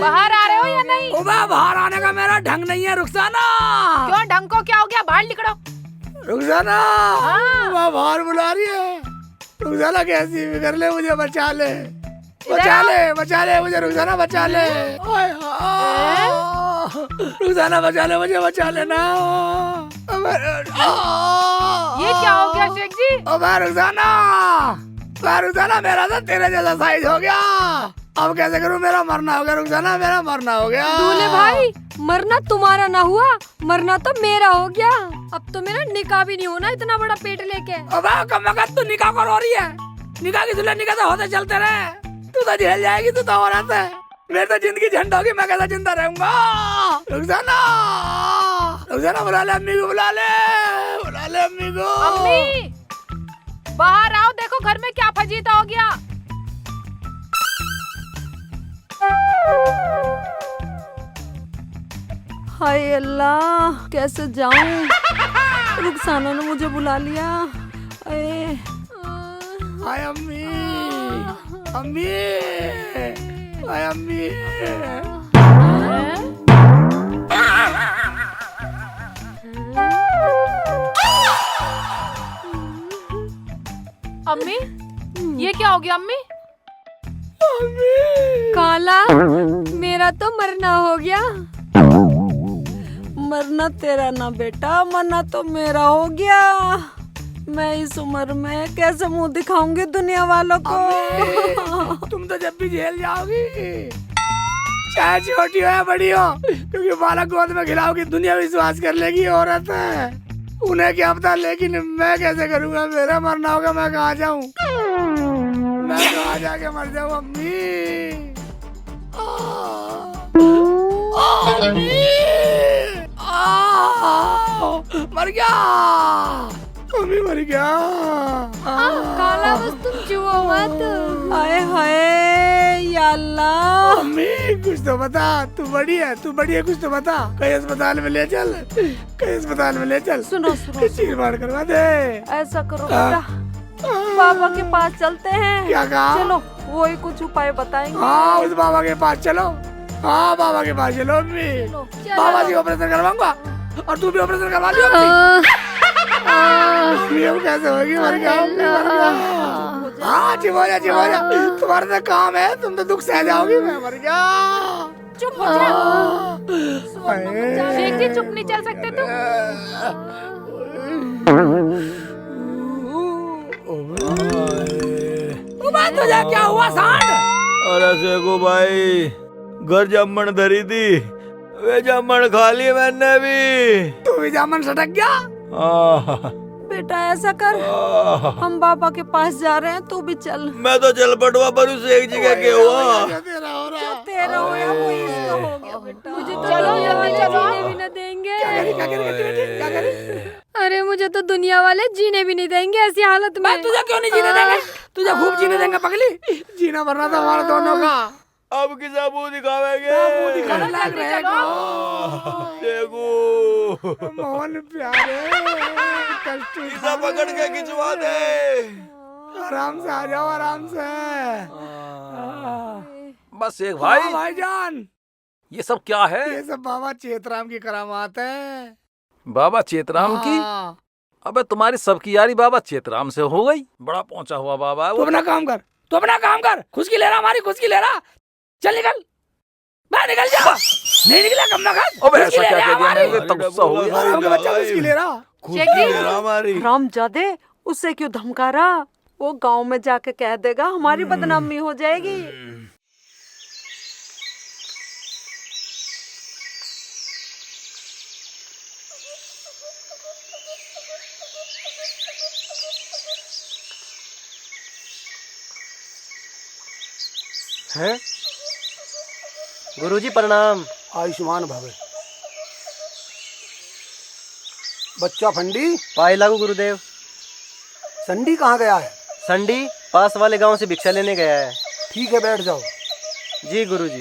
बाहर आ रहे हो या नहीं? बाहर आने का मेरा ढंग नहीं है रुखसाना। क्यों, ढंग को क्या हो गया? बाहर निकलो। रुखसाना, हाँ। वो बाहर बुला रही है। रुखसाना कैसी भी कर ले, मुझे बचा ले, बचा ले, बचा ले मुझे रुखसाना, बचा ले। रुखसाना बचा ले मुझे, बचा लेना। ये क्या हो गया शेख जी? रुखसाना, रुखसाना, मेरा तो तेरे जैसा साइज हो गया। अब कैसे करूं, मेरा मरना हो गया रुखसाना, मेरा मरना हो गया। दूल्हे भाई, मरना तुम्हारा ना हुआ, मरना तो मेरा हो गया। अब तो मेरा निकाह भी नहीं होना इतना बड़ा पेट लेके। तू निकाह कर हो रही है? निकाह की दुल्हन, निकाह तो होते चलते रहे। तू तो झेल जाएगी, तू तो औरत है। मेरी तो जिंदगी झंड होगी, मैं कैसा जिंदा रहूंगा। रुखसाना, रुखसाना, बुला ले अम्मी को, बुला ले, बुला ले अम्मी को। अम्मी, बाहर आओ, देखो घर में क्या फजीता हो गया। हाय अल्लाह, कैसे जाऊं? रुखसाना ने मुझे बुला लिया। हाय अम्मी, अम्मी, हाय अम्मी। अम्मी, ये क्या हो गया अम्मी? काला, मेरा तो मरना हो गया। मरना तेरा ना बेटा, मरना तो मेरा हो गया। मैं इस उम्र में कैसे मुंह दिखाऊंगी दुनिया वालों को? तुम तो जब भी जेल जाओगी, चाहे छोटी हो या बड़ी हो, क्योंकि बालक गोद में खिलाओगी, दुनिया विश्वास कर लेगी औरत है। उन्हें क्या पता, लेकिन मैं कैसे करूँगा? मेरा मरना होगा, मैं कहाँ जाऊँ? मैं कहाँ जाके मर जाऊँ अम्मी? मर गया अम्मी, मर गया। काला, बस तुम जुओ मत। हाय हाय या अल्लाह। अम्मी कुछ तो बता, तू बड़ी है, तू बड़ी है, कुछ तो बता। कहीं अस्पताल में ले चल, कहीं अस्पताल में ले चल। सुनो सुनो, चीर फाड़ करवा दे। ऐसा करो बेटा, बाबा के पास चलते हैं। क्या कहा? चलो, वो ही कुछ उपाय बताएंगे। हाँ, उस बाबा के पास चलो। हाँ, बाबा के पास चलो अम्मी। बाबा जी ऑपरेशन करवाऊंगा और तू भी ऑपरेशन करवा लियो अम्मी। अब कैसे होगी? मर गया अम्मी, मर गया। हाँ, चिप हो जा, चिप हो जा। तुम्हारा तो काम है, तुम तो दुख सह जाओगी। मैं मर गया। चुप हो जा। शेख जी, चुप नहीं चल सकते तुम? तुझे क्या हुआ सांड? अरे शेखू भाई, घर जामन धरी थी, वे जामन खा ली मैंने भी। तू भी जामन सटक गया? बेटा ऐसा कर, हम बाबा के पास जा रहे हैं, तू भी चल। मैं तो चल पटवा, पर उस एक जगह के हुआ। जो तेरा होया वो इसका हो गया। मुझे तो दुनिया वाले जीने भी न देंगे। अरे मुझे तो दुनिया वाले जीने भी नहीं देंगे ऐसी हालत में। तुझे क्यों नहीं जीने देंगे? तुझे खूब जीने देंगे पगली। जीना मरना तो हमारा दोनों का। अब किसा मुंह दिखावेंगे? लग रहा है देखो मोहन प्यारे, किसा पकड़ के खिंचवा दे। आराम से आ जाओ, आराम से। बस एक भाई। भाईजान, ये सब क्या है? ये सब बाबा चेतराम की करामात है। बाबा चेतराम की? अबे तुम्हारी सबकी यारी बाबा चेतराम से हो गई। बड़ा पहुंचा हुआ बाबा है तू अपना काम कर, तू अपना काम कर। खुशकी ले रहा, हमारी खुशकी ले रहा। चल निकल, बाहर निकल जा। नहीं निकला कम ना कर। अबे ऐसा क्या कह दिया मैंने? तो गुस्सा हो गया। बच्चा खुशकी ले रहा। हरामजादे, उससे क्यों धमका रहा? वो गांव में जाके कह देगा हमारी बदनामी हो जाएगी। हैं? गुरुजी प्रणाम। आयुष्मान भव। बच्चा फंडी पाए लागू गुरुदेव। संडी कहाँ गया है? संडी पास वाले गांव से भिक्षा लेने गया है। ठीक है, बैठ जाओ। जी गुरुजी।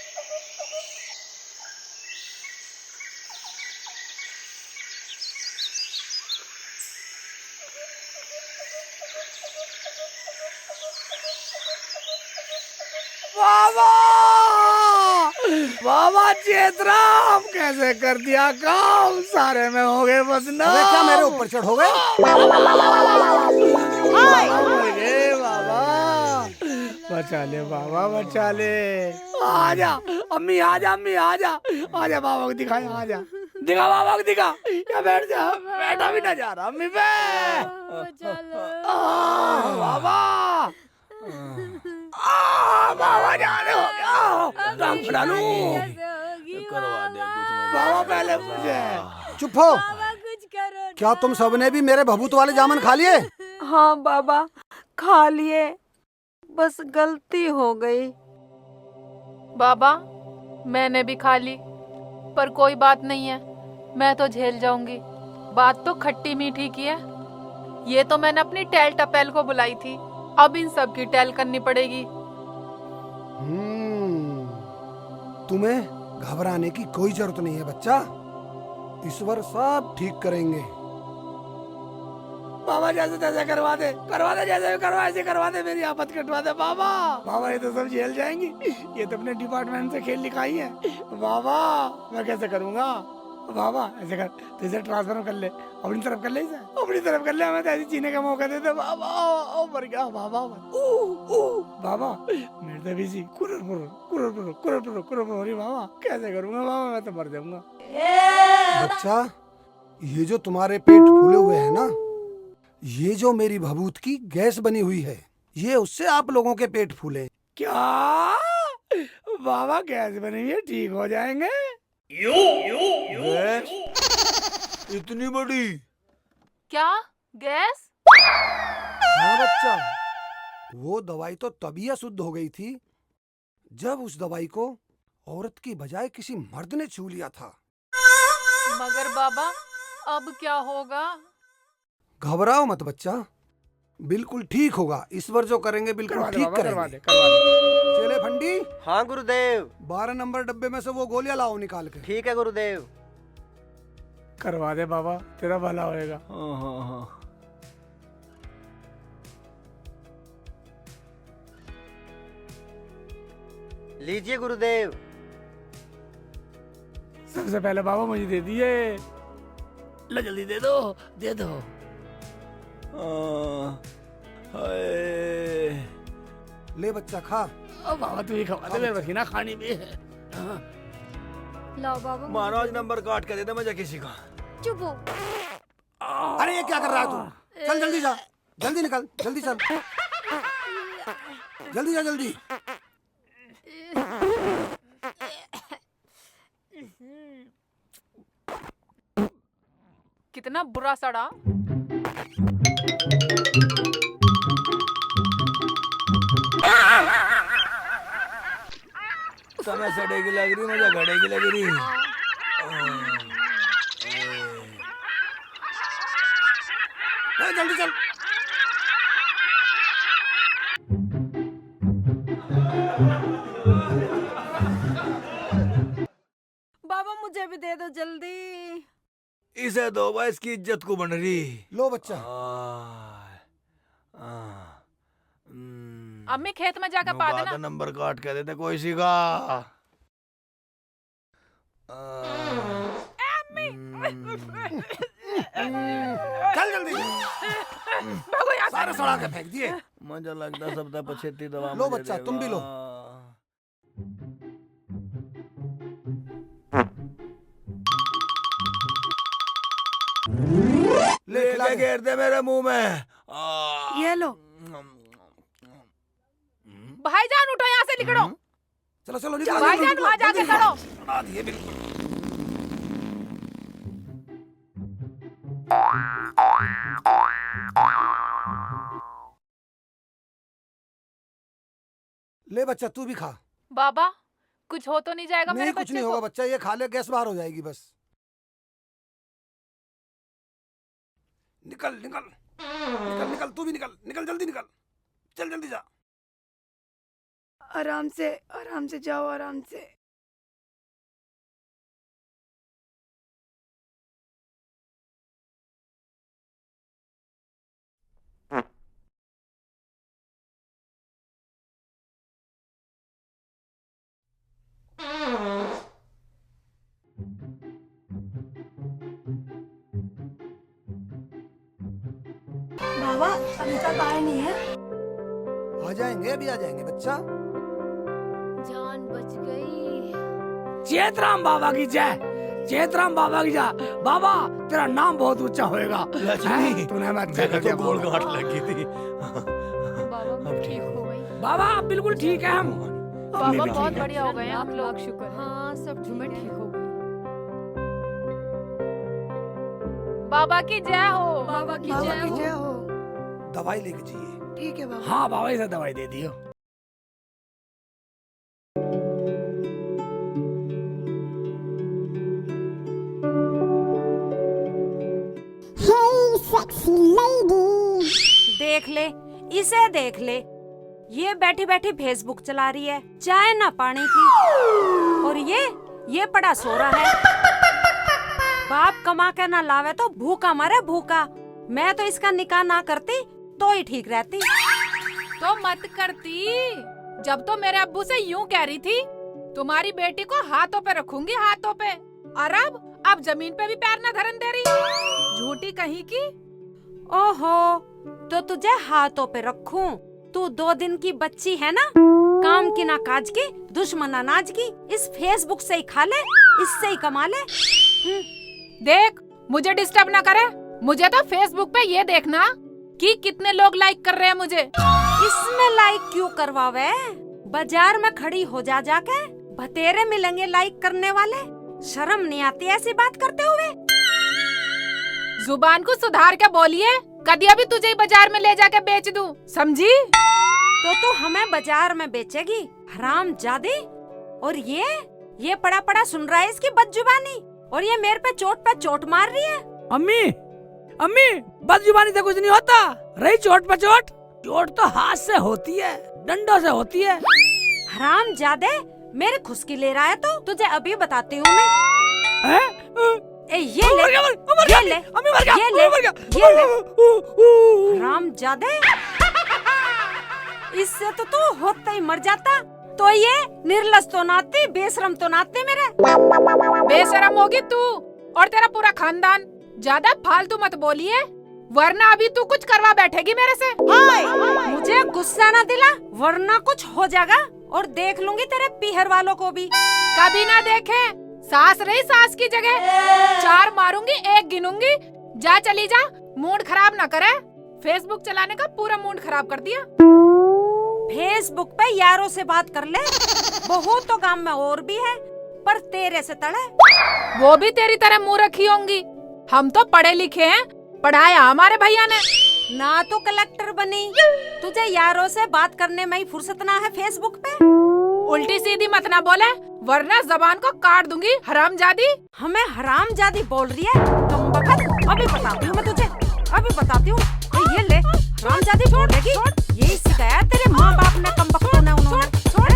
बाबा, बाबा चेतराम कैसे कर दिया काम? सारे में हो गए बदनाम। अबे क्या मेरे ऊपर चढ़ हो गए? बाबा बचा ले, बाबा बचा ले। आजा अम्मी, आजा अम्मी, आजा आजा। बाबा को दिखा, आजा दिखा बाबा को दिखा। या बैठ जा, बैठा भी ना जा रहा अम्मी पे। बाबा बाबा जाने हो गया। काम करा लूं। करवा दे कुछ बाबा पहले मुझे। चुप हो। क्या तुम सबने भी मेरे भभूत वाले जामन खा लिए? हाँ बाबा, खा लिए, बस गलती हो गई। बाबा मैंने भी खा ली, पर कोई बात नहीं है, मैं तो झेल जाऊंगी। बात तो खट्टी मीठी की है। ये तो मैंने अपनी टैल टपेल को बुलाई थी, अब इन सब की टैल करनी पड़ेगी। तुम्हें घबराने की कोई जरूरत नहीं है बच्चा। ईश्वर सब ठीक करेंगे। बाबा जैसे तैसे करवा दे, करवा दे, जैसे करवा ऐसे करवा दे, मेरी आफत कटवा दे बाबा। बाबा ये तो सब झेल जाएंगी, ये तो अपने डिपार्टमेंट से खेल लिखाई है। बाबा मैं कैसे करूँगा? बाबा ऐसे कर, तो इसे ट्रांसफर कर ले, अपनी तरफ कर ले, इसे अपनी तरफ कर ले, हमें तो ऐसे जीने का मौका दे दे बाबा। मर गया बाबा। बाबा मेरे तो भी सी कुरर हो रही बाबा। कैसे करूँगा बाबा? मैं तो मर जाऊंगा। बच्चा, ये जो तुम्हारे पेट फूले हुए हैं ना, ये जो मेरी भभूत की गैस बनी हुई है, ये उससे आप लोगों के पेट फूले। क्या बाबा गैस बनी हुई है, ठीक हो जाएंगे? गैस? इतनी बड़ी? क्या गैस? हाँ बच्चा, वो दवाई तो तभी अशुद्ध हो गई थी जब उस दवाई को औरत की बजाय किसी मर्द ने छू लिया था। मगर बाबा अब क्या होगा? घबराओ मत बच्चा, बिल्कुल ठीक होगा। ईश्वर जो करेंगे बिल्कुल ठीक करेंगे। चले फंडी। हाँ गुरुदेव। 12 नंबर डब्बे में से वो गोलियां लाओ निकाल के। ठीक है गुरुदेव। करवा दे बाबा, तेरा भला होएगा। हाँ। लीजिए गुरुदेव। सबसे पहले बाबा मुझे दे दिए। लो जल्दी दे दो, दे दो। ले बच्चा खा। अब बाबा तू ही खवा दे, मेरे वकीना खानी भी है। लाओ बाबा। महाराज नंबर काट के दे दे मुझे किसी का। चुप हो। अरे ये क्या कर रहा है तू? चल जल्दी जा, जल्दी निकल, जल्दी चल, जल्दी जा जल्दी। कितना बुरा सड़ा। तना सड़े की लग रही, मुझे घड़े की लग रही। जल्दी चल। बाबा मुझे भी दे दो जल्दी। इसे दो भाई, इसकी इज्जत को बन रही। लो बच्चा। अम्मी खेत में जाकर पा देना। नंबर काट के देते कोई सी का। चल जल्दी। सारे सड़ा के फेंक दिए। मुझे लगता सब तक पछेती दवा। लो बच्चा, तुम भी लो। ले घेर दे मेरे मुंह में। ये लो। भाईजान उठो, यहाँ से निकलो। चलो चलो निकलो। भाईजान वहाँ जाके खड़ो। सड़ा दिए बिल्कुल। ले बच्चा, तू भी खा। बाबा कुछ हो तो नहीं जाएगा मेरे नहीं, कुछ बच्चे नहीं को? होगा बच्चा, ये खा ले, गैस बाहर हो जाएगी बस। निकल निकल निकल निकल, तू भी निकल निकल, जल्दी निकल, चल जल्दी जा। आराम से जाओ, आराम से। बाबा अभी तक आए नहीं है। आ जाएंगे, अभी आ जाएंगे बच्चा। जान बच गई। चेतराम बाबा की जय, चेतराम बाबा की जय। बाबा तेरा नाम बहुत ऊंचा होएगा। लक्ष्मी, तूने मत तो गोल गांठ लगी थी। बाबा मैं ठीक हो गई। बाबा आप बिल्कुल ठीक है। हम बाबा बहुत बढ़िया हो गए आप लोग। शुक्र। हाँ सब मैं ठीक हो गई। बाबा की जय हो। बाबा की बाबा जय की हो। जय हो। दवाई लेके जाइए। ठीक है बाबा। हाँ बाबा इसे दवाई दे दियो। देख ले, इसे देख ले, ये बैठी बैठी फेसबुक चला रही है, चाय ना पानी की। और ये पड़ा सो रहा है। बाप कमा के ना लावे तो भूखा मरे भूखा। मैं तो इसका निकाह ना करती तो ही ठीक रहती। तो मत करती, जब तो मेरे अब्बू से यूं कह रही थी तुम्हारी बेटी को हाथों पे रखूंगी, हाथों पे। और अब जमीन पे भी पैर न धरन दे रही, झूठी कहीं की। ओहो, तो तुझे हाथों पे रखूं? तू 2 दिन की बच्ची है ना, काम की ना काज की, दुश्मन अनाज की। इस फेसबुक से ही खा ले, इससे ही कमा ले। देख मुझे डिस्टर्ब ना करे। मुझे तो फेसबुक पे ये देखना कि कितने लोग लाइक कर रहे हैं मुझे। इसमें लाइक क्यों करवावे? बाजार में खड़ी हो जा जाके बतेरे मिलेंगे लाइक करने वाले। शर्म नहीं आती ऐसी बात करते हुए? जुबान को सुधार के बोलिए, कभी अभी तुझे ही बाजार में ले जाके बेच दूं, समझी? तो तू हमें बाजार में बेचेगी, हरामजादी? और ये पड़ा पड़ा सुन रहा है इसकी बदजुबानी, और ये मेरे पे चोट मार रही है। अम्मी अम्मी, बदजुबानी से कुछ नहीं होता। रही चोट पे चोट, चोट तो हाथ से होती है, डंडों से होती है। हरामजादे, मेरे खुशकी ले रहा है तो तुझे अभी बताती हूँ मैं। ये ले हरामजादे, इससे तो तू होता ही मर जाता। तो ये निर्लज तो नाती, बेशरम तो नाती मेरे। बेशरम होगी तू और तेरा पूरा खानदान। ज्यादा फालतू मत बोलिए, वरना अभी तू कुछ करवा बैठेगी मेरे से। मुझे गुस्सा ना दिला, वरना कुछ हो जाएगा। और देख लूंगी तेरे पीहर वालों को भी। कभी ना देखे, सास रही सास की जगह। 4 मारूंगी, 1 गिनूंगी। जा चली जा, मूड खराब ना करे। फेसबुक चलाने का पूरा मूड खराब कर दिया। फेसबुक पे यारों से बात कर ले, बहुत तो काम में और भी है, पर तेरे से तड़े। वो भी तेरी तरह मुँह रखी होंगी। हम तो पढ़े लिखे हैं, पढ़ाया हमारे भैया ने। ना तो कलेक्टर बनी, तुझे यारों से बात करने में ही फुर्सत ना है फेसबुक पे। उल्टी सीधी मत ना बोले, वरना जबान को काट दूंगी हरामजादी। हमें हरामजादी बोल रही है तुम बखत। अभी बताती हूँ मैं तुझे, अभी बताती हूँ। ये ले हरामजादी छोड़ देगी। यही सिखाया तेरे माँ बाप ने, कम बख्तों ने, उन्होंने। छोड़।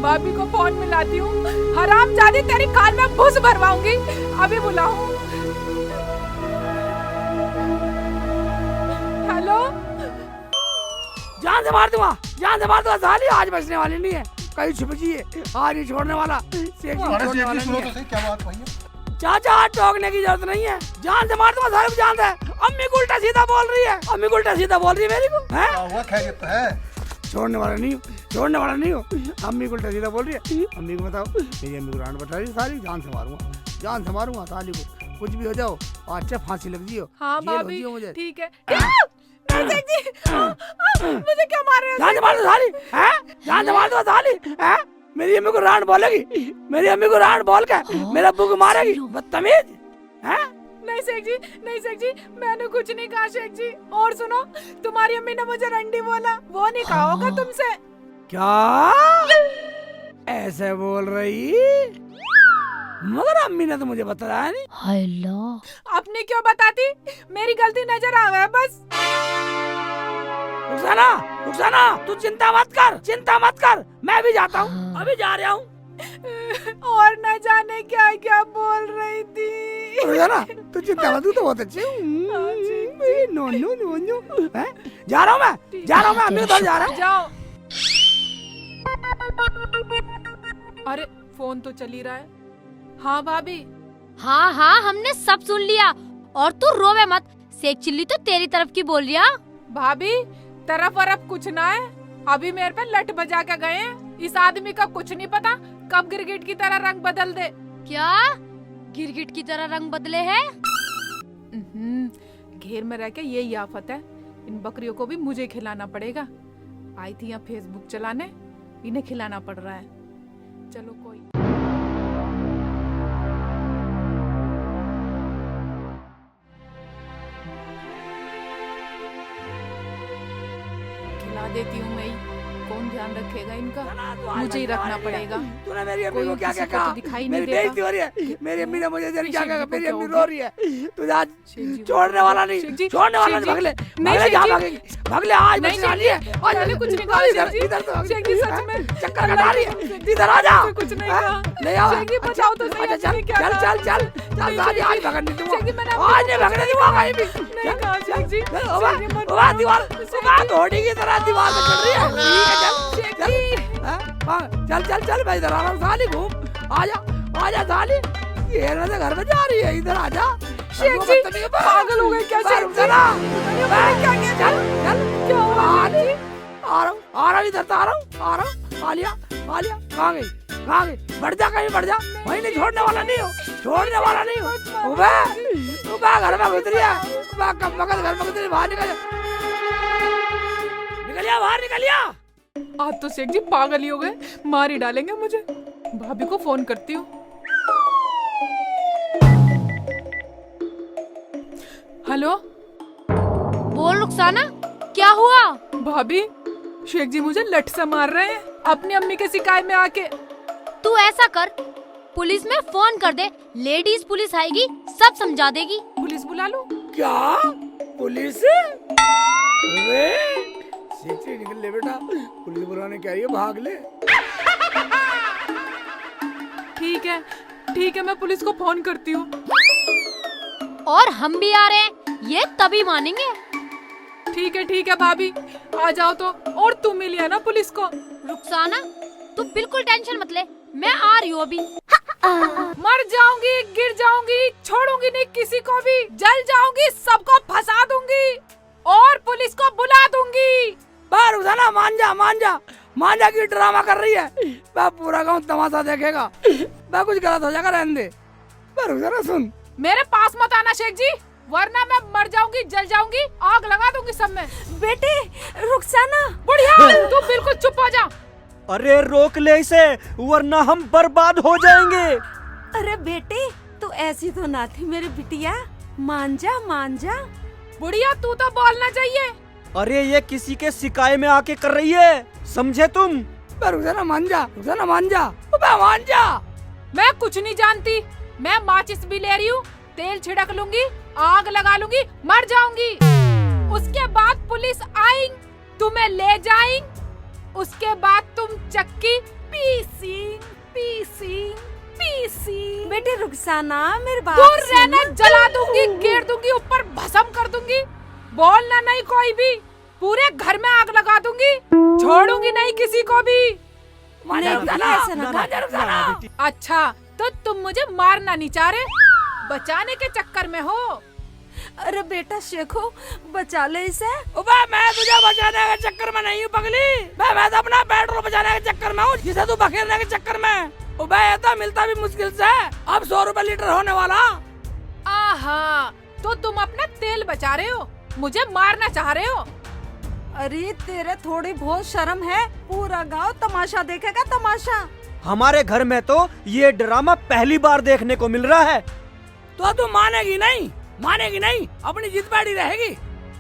भाभी को फोन मिलाती हूँ, हरामजादी तेरी कान में भूस भरवाऊंगी। अभी बुलाऊं? हेलो, जान से मार दूंगा, जान से मार दूंगा साली। आज बचने वाली नहीं है, कहीं छुप जाइए, आज ही छोड़ने वाला। छोड़ने वाला नहीं है। क्या बात भाई? चाचा टोकने की जरूरत नहीं है, जान से मार दूंगा सारे को। जानता है अम्मी को उल्टा सीधा बोल रही है, अम्मी को उल्टा सीधा बोल रही है मेरी को। हुआ खैरियत है? छोड़ने वाला नहीं हूँ, छोड़ने वाला नहीं हूँ। अम्मी को उल्टा सीधा बोल रही है। अम्मी को बताओ, मेरी अम्मी को रांड बता रही सारी। जान से मारूंगा, जान से मारूंगा साली को। कुछ भी हो जाओ, अच्छा फांसी लग जियो। हाँ जेल हो भाभी, जियो मुझे। ठीक है। मुझे क्या मार रहे हो? जान से मार दो साली, हैं? जान से मार दो साली, हैं? मेरी अम्मी को रांड बोलेगी, मेरी अम्मी को रांड बोल के मेरा अब्बू को मारेगी, बदतमीज। हैं? नहीं शेख जी, नहीं शेख जी, मैंने कुछ नहीं कहा शेख जी। और सुनो, तुम्हारी अम्मी ने मुझे रंडी बोला, वो नहीं कहा होगा तुमसे। क्या ऐसे बोल रही? मगर अम्मी ने तो मुझे बताया नहीं। अल्लाह, अपनी क्यों बताती? मेरी गलती नजर आ गया बस। रुखसाना, रुखसाना, तू चिंता मत कर, चिंता मत कर, मैं भी जाता हूँ, अभी जा रहा हूँ। और न जाने क्या क्या बोल रही थी। रुखसाना, तू चिंता मत, तू तो बहुत अच्छी है। नो नो नो नो, हैं? जा रहा हूँ मैं, जा रहा हूँ मैं, अम्मी के पास जा रहा हूँ। जाओ। अरे फोन तो चल ही रहा है। हाँ भाभी। हाँ हाँ, हमने सब सुन लिया। और तू रोवे मत, शेख चिल्ली तो तेरी तरफ की बोल रिया। भाभी, तरफ वरफ कुछ ना है, अभी मेरे पे लट बजा के गए हैं। इस आदमी का कुछ नहीं पता कब गिरगिट की तरह रंग बदल दे। क्या गिरगिट की तरह रंग बदले है? घेर में रह के यही आफत है। इन बकरियों को भी मुझे खिलाना पड़ेगा। आई थी यहाँ फेसबुक चलाने, इन्हें खिलाना पड़ रहा है। चलो कोई। खिला देती हूँ मैं ही। कौन ध्यान रखेगा इनका? मुझे ही रखना पड़ेगा। तूने मेरी अम्मी को कोई क्या किसी क्या को कहा? तो दिखाई मेरी नहीं देता। बेइज्जती हो रही है। मेरी अम्मी ने मुझे क्या क्या कहा? मेरी अम्मी क्या रो रही है। तुझे आज छोड़ने वाला नहीं, छोड़ने वाला नहीं। भगले, भगले जहाँ भागेगी, भगले आज बचने वाली है। आज मैंने कुछ नहीं कहा इधर, शेख जी। इधर तो शेख जी सच में चक्कर कटा रही है। इधर आ जा। कुछ नहीं कहा। ले आओ। शेख जी बताओ तो सही, अच्छा चल आपने क्या चल कहा? चल चल चल, साली आज भगने शेख जी, मैंने दूंगा, आपको आज नहीं भगने दूंगा कहीं भी। नहीं कहा शेख जी। ओबा, शेख जी, मत ओबा बोलो। दीवार, शेख ओबा जी। घोड़ी की तरह दीवार पे चढ़ रही है। ठीक है चल, शेख चल। जी। हाँ, हाँ, चल चल चल, मैं इधर आ रहा हूँ साली, घूम। आजा साली, ये ना से घर में जा रही है, इधर आजा। शेख जी, पागल हो गए क्या शेख जी? चला, क्या किया? चल चल, क्या हुआ साली, शेख आ रहा हूँ इधर तो आ रहा हूँ। आलिया, आलिया, कहाँ गई? कहाँ गई? बढ़ जा कहीं, बढ़ जा। वहीं नहीं, छोड़ने वाला नहीं हो, छोड़ने वाला नहीं हो। उबे घर में घुस रही है, कब वक्त घर में घुस रही है, बाहर निकल, निकलिया बाहर, निकलिया। आज तो शेख जी पागल ही हो गए, मार ही डालेंगे मुझे। भाभी को फोन करती हूँ। हेलो, बोल रुखसाना, क्या हुआ? भाभी, शेख जी मुझे लठ से मार रहे हैं अपनी अम्मी के शिकायत में आके। तू ऐसा कर, पुलिस में फोन कर दे, लेडीज पुलिस आएगी, सब समझा देगी। पुलिस बुला लो? क्या पुलिस? निकल ले बेटा, पुलिस बुलाने क्या, भाग ले। ठीक है, ठीक है, मैं पुलिस को फोन करती हूँ। और हम भी आ रहे हैं, ये तभी मानेंगे। ठीक है भाभी, आ जाओ तो। और तुम मिल लिया ना पुलिस को? रुखसाना, तू बिल्कुल टेंशन मत ले, मैं आ रही हूँ अभी। मर जाऊंगी, गिर जाऊंगी, छोड़ूंगी नहीं किसी को भी, जल जाऊंगी, सबको फंसा दूंगी और पुलिस को बुला दूंगी। रुखसाना, मान जा की ड्रामा कर रही है, मैं पूरा गाँव तमाशा देखेगा। मैं कुछ गलत हो जाएगा, रहने दे। मैं रुक जा, सुन। मेरे पास मत आना शेख जी, वरना मैं मर जाऊंगी, जल जाऊंगी, आग लगा दूंगी सब में। बेटे रुखसाना। बुढ़िया तू बिल्कुल चुप हो जा। अरे रोक ले इसे, वरना हम बर्बाद हो जाएंगे। अरे बेटे तू ऐसी तो ना थी मेरी बिटिया, मान जा मान जा। बुढ़िया तू तो बोलना चाहिए। अरे ये किसी के शिकाय में आके कर रही है, समझे तुम? रुक जा ना, मान जा, रुक जा ना, मान जा, मान जा। मैं कुछ नहीं जानती, मैं माचिस भी ले रही हूँ, तेल छिड़क लूंगी, आग लगा लूंगी, मर जाऊंगी। उसके बाद पुलिस आएंगी, तुम्हें ले जाएंगी, उसके बाद तुम चक्की पीसी। बेटे रुखसाना मेरी बात दूर रहना, जला दूंगी, घेर दूंगी, ऊपर भस्म कर दूंगी। बोलना नहीं कोई भी, पूरे घर में आग लगा दूंगी, छोड़ूंगी नहीं किसी को भी। अच्छा तो तुम मुझे मारना नहीं चाह रहे, बचाने के चक्कर में हो। अरे बेटा शेखो बचा ले इसे। मैं तुझे बचाने के चक्कर में नहीं हूँ पगली, मैं तो अपना पेट्रोल बचाने के चक्कर में हूँ, जिसे तू बखेरने के चक्कर में। तो मिलता भी मुश्किल से, अब 100 रुपए लीटर होने वाला। आहा, तो तुम अपना तेल बचा रहे हो, मुझे मारना चाह रहे हो। अरे तेरे थोड़ी बहुत शर्म है, पूरा गांव तमाशा देखेगा, तमाशा। हमारे घर में तो ये ड्रामा पहली बार देखने को मिल रहा है। तो तू मानेगी नहीं, अपनी जिद बैठी रहेगी।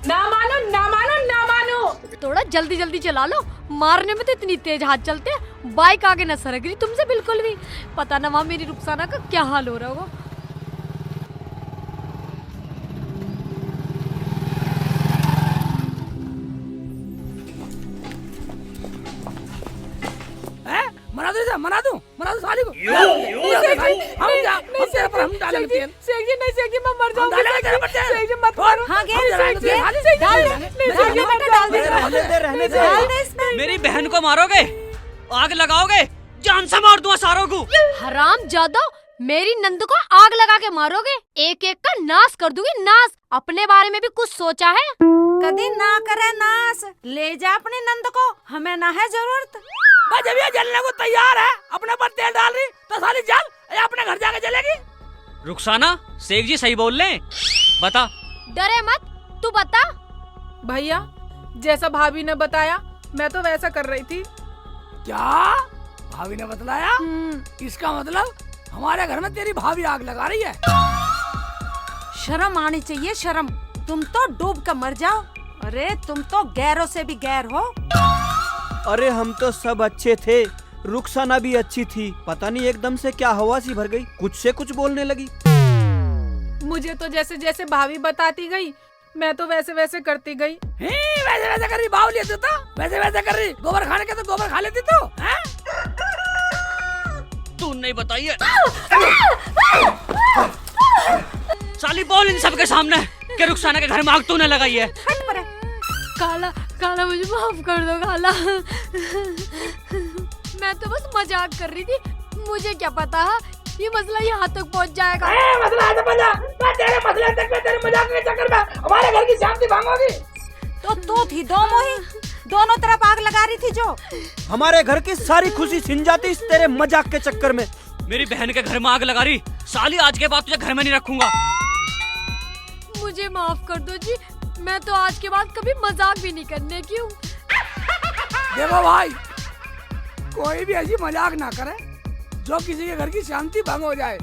ना मानो ना मानो ना मानो। थोड़ा जल्दी जल्दी चला लो, मारने में तो इतनी तेज हाथ चलते हैं, बाइक आगे न सरक रही तुमसे बिल्कुल भी। पता ना वहाँ मेरी रुखसाना का क्या हाल हो रहा होगा। मना दूं साली को। हम डालेंगे तेल। शेख जी नहीं, शेख जी मैं मर जाऊंगी। शेख जी मत मारो। हाँ डाल दे। मेरी बहन को मारोगे, आग लगाओगे, जान से मार दूंगा सारों को। हराम जादो, मेरी नंद को आग लगा के मारोगे, एक एक का नाश कर दूंगी, नाश। अपने बारे में भी कुछ सोचा है? कभी ना करे नाश, ले जा अपनी नंद को, हमें ना है जरूरत। जब ये जलने को तैयार है, अपने पर तेल डाल रही, तो साली जल, या अपने घर जाके जलेगी। रुखसाना, शेख जी सही बोल रहे, बता। डरे मत, तू बता। भैया जैसा भाभी ने बताया मैं तो वैसा कर रही थी। क्या भाभी ने बतलाया? इसका मतलब हमारे घर में तेरी भाभी आग लगा रही है। शर्म आनी चाहिए, शर्म। तुम तो डूब कर मर जाओ। अरे तुम तो गैरों से भी गैर हो। अरे हम तो सब अच्छे थे, रुखसाना भी अच्छी थी, पता नहीं एकदम से क्या हवा सी भर गई, कुछ से कुछ बोलने लगी। मुझे तो जैसे जैसे भाभी बताती गई, मैं तो वैसे वैसे करती गई। वैसे वैसे कर रही बावली तू तो, वैसे वैसे कर रही। गोबर खाने के तो गोबर खा लेती तो। तू नहीं बताइए। साली बोल इन सबके सामने कि रुखसाना के घर में आग तूने लगाई है। काला काला मुझे माफ कर दो काला, मैं तो बस मजाक कर रही थी, मुझे क्या पता ये मसला यहाँ तक पहुँच जाएगा। मसला है तो मैं तेरे मसले तक में, तेरे मजाक के चक्कर में हमारे घर की शांति भंगोगी। तो तू थी दो मोही, दोनों तरफ आग लगा रही थी जो। हमारे घर की सारी खुशी छिन जाती इस तेरे मजाक के चक्कर में। मेरी बहन के घर में आग लगा रही, साली आज के बाद तुझे घर में नहीं रखूंगा। मुझे माफ कर दो जी, मैं तो आज के बाद कभी मजाक भी नहीं करने की हूँ। देखो भाई, कोई भी ऐसी मजाक ना करे जो किसी के घर की शांति भंग हो जाए।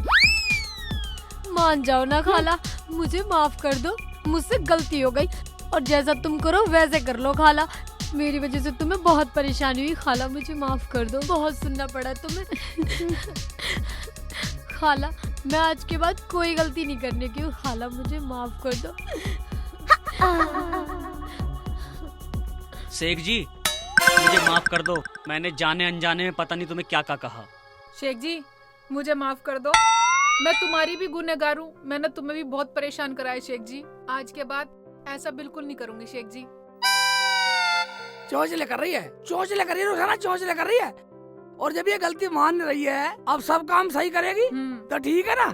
मान जाओ ना खाला, मुझे माफ कर दो, मुझसे गलती हो गई, और जैसा तुम करो वैसे कर लो खाला। मेरी वजह से तुम्हें बहुत परेशानी हुई खाला, मुझे माफ कर दो, बहुत सुनना पड़ा तुम्हें। खाला मैं आज के बाद कोई गलती नहीं करने की हूँ खाला, मुझे माफ कर दो। शेख जी मुझे माफ कर दो, मैंने जाने अनजाने में पता नहीं तुम्हें क्या क्या कहा। शेख जी मुझे माफ कर दो, मैं तुम्हारी भी गुनहगार हूँ, मैंने तुम्हें भी बहुत परेशान कराया शेख जी। आज के बाद ऐसा बिल्कुल नहीं करूंगी शेख जी। चोचले कर रही है, चोचले कर रही है रोजाना, चोचले कर रही है। और जब ये गलती मान रही है, अब सब काम सही करेगी तो ठीक है ना।